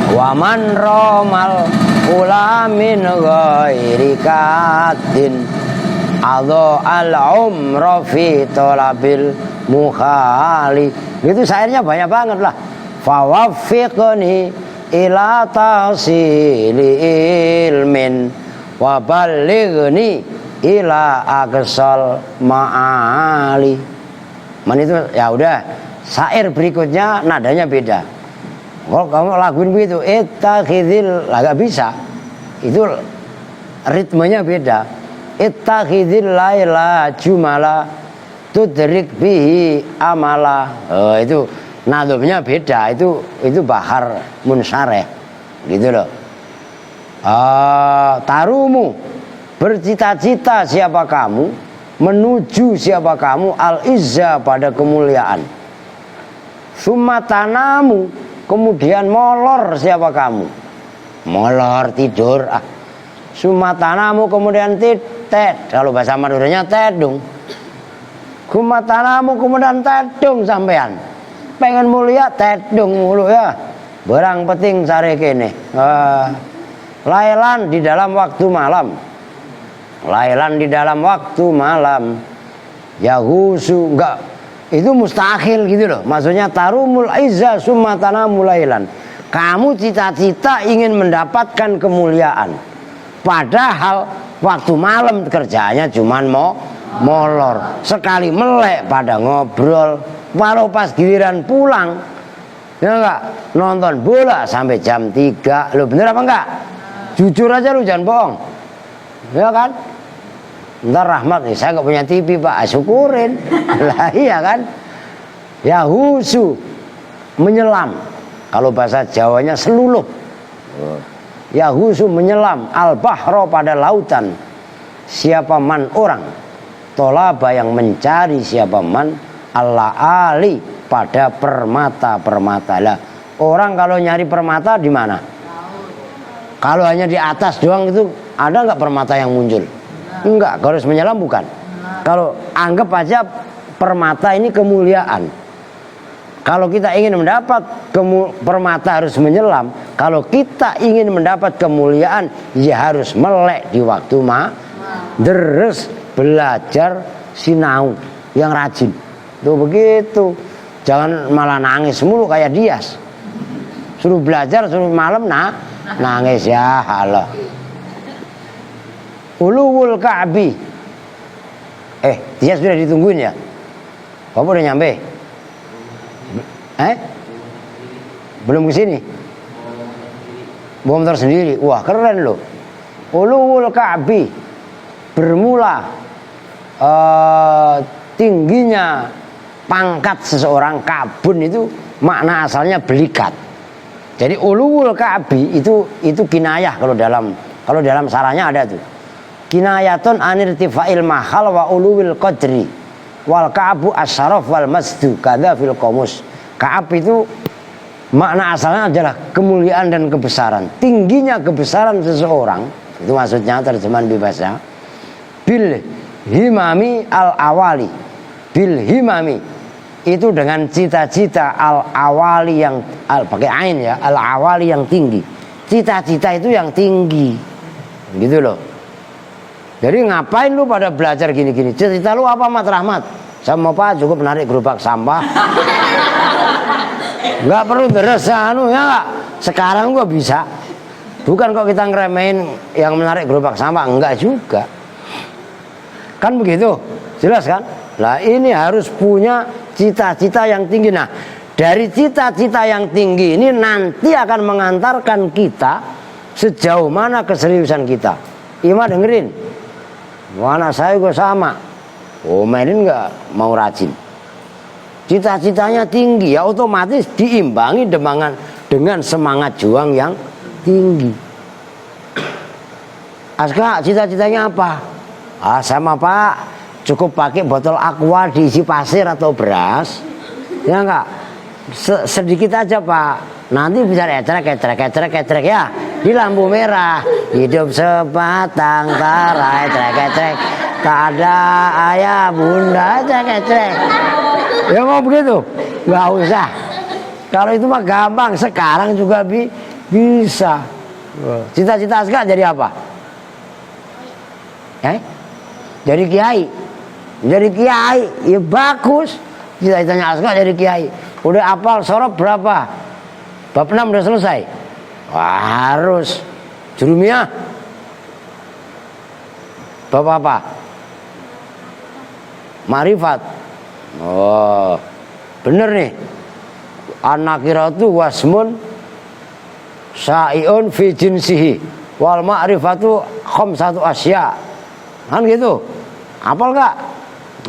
Waman romal ulamin ghairi katin adho al-umra fi tolabil mukhali. Itu syairnya banyak banget lah. Fawaffiqni ila tahsili ilmin wa ballighni ila aqsal ma'ali. Itu ya udah, syair berikutnya nadanya beda. Kalau kamu laguin begitu, ittakhidil, lah gak bisa. Itu ritmenya beda. Ittakhidil laila jumala tudrik bihi amala. Itu nadumnya beda. Itu bahar munshareh. Gitu loh. Tarumu, bercita-cita siapa kamu, menuju siapa kamu al-izza pada kemuliaan. Sumatanamu, kemudian molor siapa kamu? Molor tidur. Sumatanamu kemudian titet. Kalau bahasa Maduranya tedung. Sumatanamu kemudian tedung sampean. Pengen mulia tedung mulu ya. Barang penting sare kene. Lailan di dalam waktu malam. Lailan di dalam waktu malam. Yahusu enggak. Itu mustahil gitu loh. Maksudnya tarumul izza summatana mulailan. Kamu cita-cita ingin mendapatkan kemuliaan. Padahal waktu malam kerjanya cuman molor. Sekali melek pada ngobrol. Walau pas giliran pulang, ya enggak, nonton bola sampai jam 3. Lo bener apa enggak? Jujur aja lu, jangan bohong. Ya kan? Ntar Rahmat nih, saya nggak punya TV Pak, syukurin. Lah iya kan? Yahusu, menyelam. Kalau bahasa Jawanya selulup. Yahusu menyelam al-bahro pada lautan. Siapa man orang, tolaba yang mencari siapa man Allah ali pada permata-permata. Lah orang kalau nyari permata di mana? Kalau hanya di atas doang itu ada nggak permata yang muncul? Enggak, harus menyelam bukan. Kalau anggap aja permata ini kemuliaan. Kalau kita ingin mendapat permata harus menyelam. Kalau kita ingin mendapat kemuliaan, ya harus melek di waktu deres belajar sinau yang rajin. Tuh begitu. Jangan malah nangis mulu kayak Dias. Suruh belajar, suruh malam nangis ya Allah. Uluwul Ka'bi. Dia sudah ditungguin ya? Kamu udah nyampe? Belum kesini? Bawa motor sendiri. Wah keren loh. Uluwul Ka'bi, bermula tingginya pangkat seseorang. Kabun itu makna asalnya belikat. Jadi uluwul Ka'bi itu kinayah kalau dalam sarahnya ada tuh. Kinayatun anirtifa'il mahal wa uluwil qadri wal ka'bu asyaraf wal masdu kadza fil qamus. Ka'ab itu makna asalnya adalah kemuliaan dan kebesaran, tingginya kebesaran seseorang. Itu maksudnya terjemahan bebasnya. Bil himami al awali. Bil himami itu dengan cita-cita al awali yang pakai ain ya, al-awali yang tinggi. Cita-cita itu yang tinggi. Gitu loh. Jadi ngapain lu pada belajar gini-gini? Cita-cita lu apa, Mat Rahmat? Sama Pak cukup narik gerobak sampah. Nggak perlu deres anu ya nggak. Sekarang gua bisa. Bukan kok kita ngeremehin yang menarik gerobak sampah, enggak juga. Kan begitu, jelas kan? Lah ini harus punya cita-cita yang tinggi. Nah, dari cita-cita yang tinggi ini nanti akan mengantarkan kita sejauh mana keseriusan kita. Ima dengerin, anak saya juga sama. Oh mainin nggak mau rajin. Cita-citanya tinggi, ya otomatis diimbangi dengan semangat juang yang tinggi. Aska, cita-citanya apa? Sama Pak, cukup pakai botol aqua diisi pasir atau beras. Ya enggak? Sedikit aja Pak. Nanti bisa etrek ya. Di lampu merah, hidup sebatang kara, etrek. Tak ada ayah bunda, etrek. Ya mau begitu? Enggak usah. Kalau itu mah gampang, sekarang juga bisa. Cita-cita Aska jadi apa? Jadi kiai. Jadi kiai, ya bagus. Cita-citanya Aska jadi kiai. Udah hafal sorob berapa? Bab 6 udah selesai. Wah, harus. Jurumiyah bab apa? Ma'rifat. Oh, bener nih. An-nakiratu wasmun sa'iun fi jinsihi wal ma'rifatu khamsatu asya. Kan gitu. Hafal gak?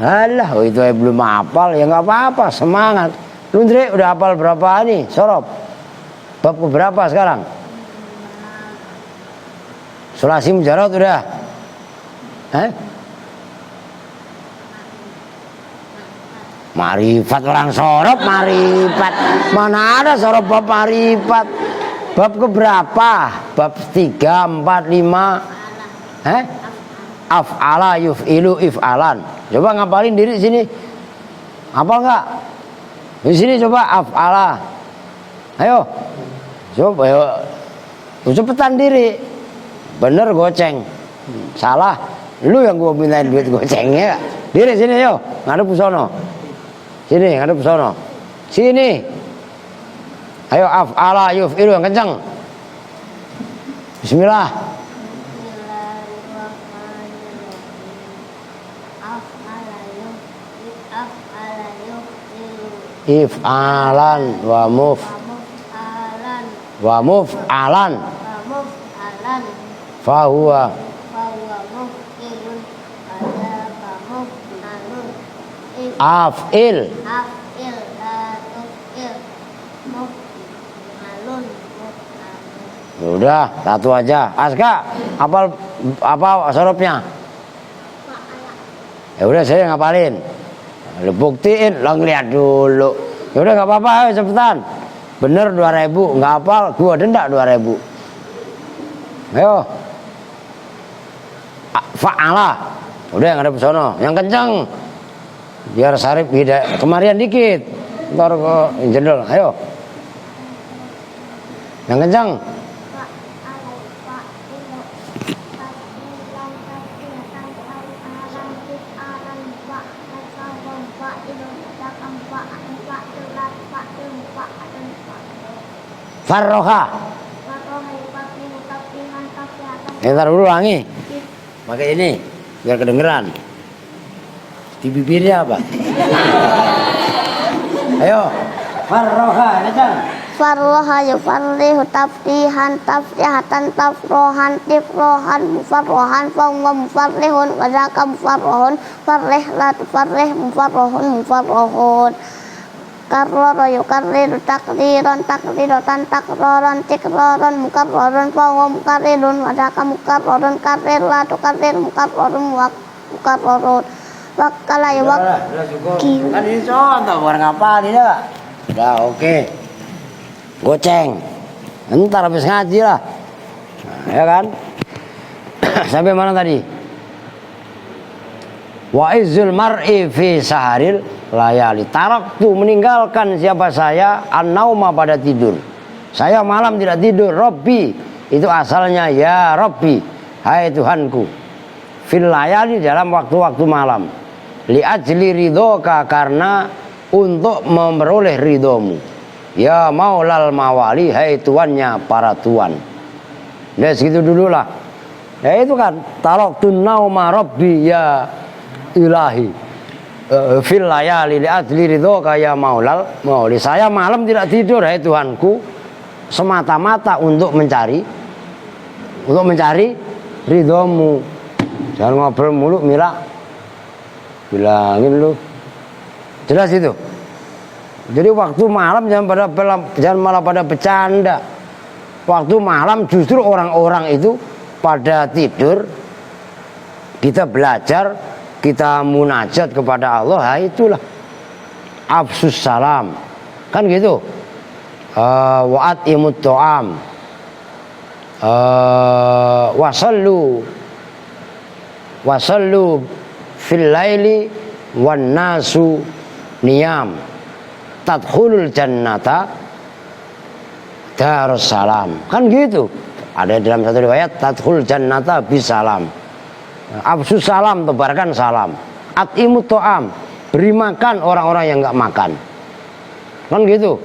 Alah, itu belum hafal ya nggak apa-apa, semangat. Lu Ndre udah hafal berapa nih? Sorob. Bab keberapa sekarang? Sulasi mujarad udah? Marifat orang sorob, marifat. Mana ada sorob bab marifat? Bab keberapa? Bab 3, 4, 5. Af'ala yuf'ilu if'alan. Coba ngapalin diri sini. Hafal enggak? Di sini coba af'ala. Ayo. Coba ayo. Cepetan diri. Bener goceng. Salah. Lu yang gua mintain duit gocengnya. Diri sini ayo. Ngadep ke sono. Sini, ngadep ke sono. Sini. Ayo af'ala yuf'ilu yang kencang. Bismillah. If'alan wa muf'alan fahuwa af'il udah satu aja. Aska apa sorobnya? Ya udah saya ngapalin. Lu buktiin, lo ngeliat dulu. Ya udah nggak apa-apa, ayo cepetan. Bener 2.000, nggak hafal, gua denda 2.000. Ayo. Fa'ala. Udah yang ada pesono, yang kenceng. Biar Sarip beda kemarian dikit. Ntar ke jendel, ayo. Yang kenceng. Farroha. Ntar dulu ulangi. Pakai ini biar kedengeran. Di bibirnya apa? Ayo. Farroha, kencang. Farroha yufarrihu tafrihan tafrihatan tafrohan tifrohan mufarrohan fawwa mufarrihun wazaka mufarrohun farrih la tufarrih mufarrohun mufarrohun. Karrara yukarriru takriran takriratan takraran tikraran mukarraran fawwa mukarrirun wadaka mukarraran karrir la tukarrir mukarrarun mukarrarun wakala yuwakki. Kan ini contoh orang apa nih ya? Udah oke. Goceng. Ntar habis ngaji lah. Nah, ya kan? Sampai mana tadi? Wa izzul mar'i fi saharil layali. Taraktu, meninggalkan siapa saya, an-nauma, pada tidur. Saya malam tidak tidur. Rabbi, itu asalnya ya Rabbi, hai Tuhanku. Fil layali, dalam waktu-waktu malam. Li ajli ridhoka, karena untuk memperoleh ridhomu. Ya maulal mawali, hai tuannya para tuan. Ya segitu dulu lah. Ya itu kan, taraktu nauma Rabbi ya ilahi. Fil layali li ajli ridhoka ya maulal mawali. Saya malam tidak tidur, hai Tuhanku, semata-mata untuk mencari ridhomu. Jangan ngobrol mulu, Mila. Bilangin lu. Jelas itu. Jadi waktu malam jangan malah pada bercanda. Waktu malam justru orang-orang itu pada tidur. Kita belajar, kita munajat kepada Allah. Nah, itulah afsus salam. Kan gitu. Wa'at imut to'am, wasallu fil laili wan nasu niyam tadkhulul jannata darussalam. Kan gitu. Ada dalam satu riwayat tadkhul jannata bisalam. Afsus salam, tebarkan salam. Atimut to'am, beri makan orang-orang yang enggak makan. Kan gitu.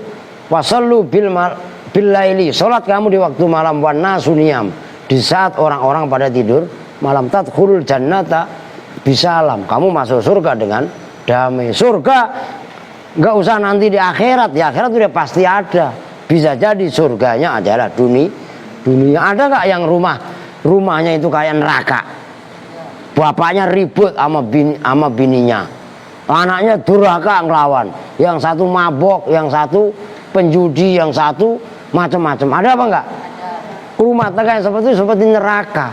Wasallu bil laili, salat kamu di waktu malam, wan nasu niyam, di saat orang-orang pada tidur malam. Tadkhulul jannata bisalam, kamu masuk surga dengan damai. Surga enggak usah nanti di akhirat. Di akhirat sudah pasti ada. Bisa jadi surganya adalah dunia. Ada enggak yang rumahnya itu kayak neraka? Bapaknya ribut sama bininya. Anaknya durhaka ngelawan. Yang satu mabok, yang satu penjudi, yang satu macam-macam. Ada apa enggak? Rumah tangga yang seperti itu seperti neraka.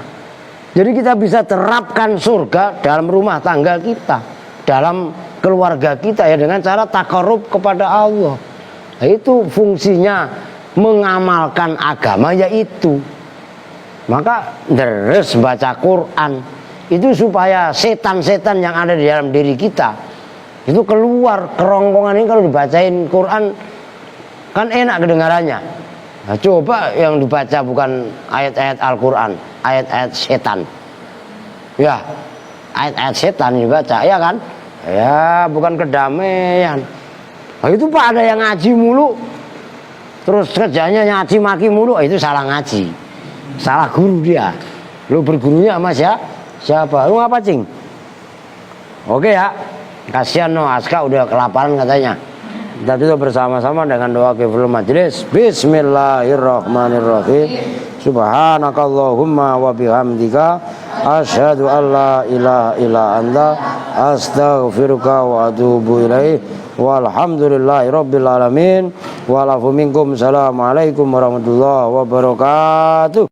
Jadi kita bisa terapkan surga dalam rumah tangga kita, dalam keluarga kita ya, dengan cara takarub kepada Allah. Nah, itu fungsinya mengamalkan agama, yaitu maka deres baca Quran itu supaya setan-setan yang ada di dalam diri kita itu keluar. Kerongkongan ini kalau dibacain Quran kan enak kedengarannya. Nah, coba yang dibaca bukan ayat-ayat Al-Quran, ayat-ayat setan. Ya, ayat-ayat setan dibaca, ya kan? Ya, bukan kedamaian. Nah, itu Pak, ada yang ngaji mulu, terus kerjanya nyaci maki mulu, itu salah ngaji, salah guru dia. Lu bergurunya sama siapa? Lu ngapa, Cing? Oke ya, kasihan no Aska udah kelaparan katanya. Kita tutup bersama-sama dengan doa kiful majlis. Bismillahirrahmanirrahim. Subhanakallahumma wa bihamdika asyhadu an la ilaha illa anta astaghfiruka wa atubu ilaik. Walhamdulillahi rabbil alamin. Wa lafu minkum. Assalamualaikum warahmatullahi wabarakatuh.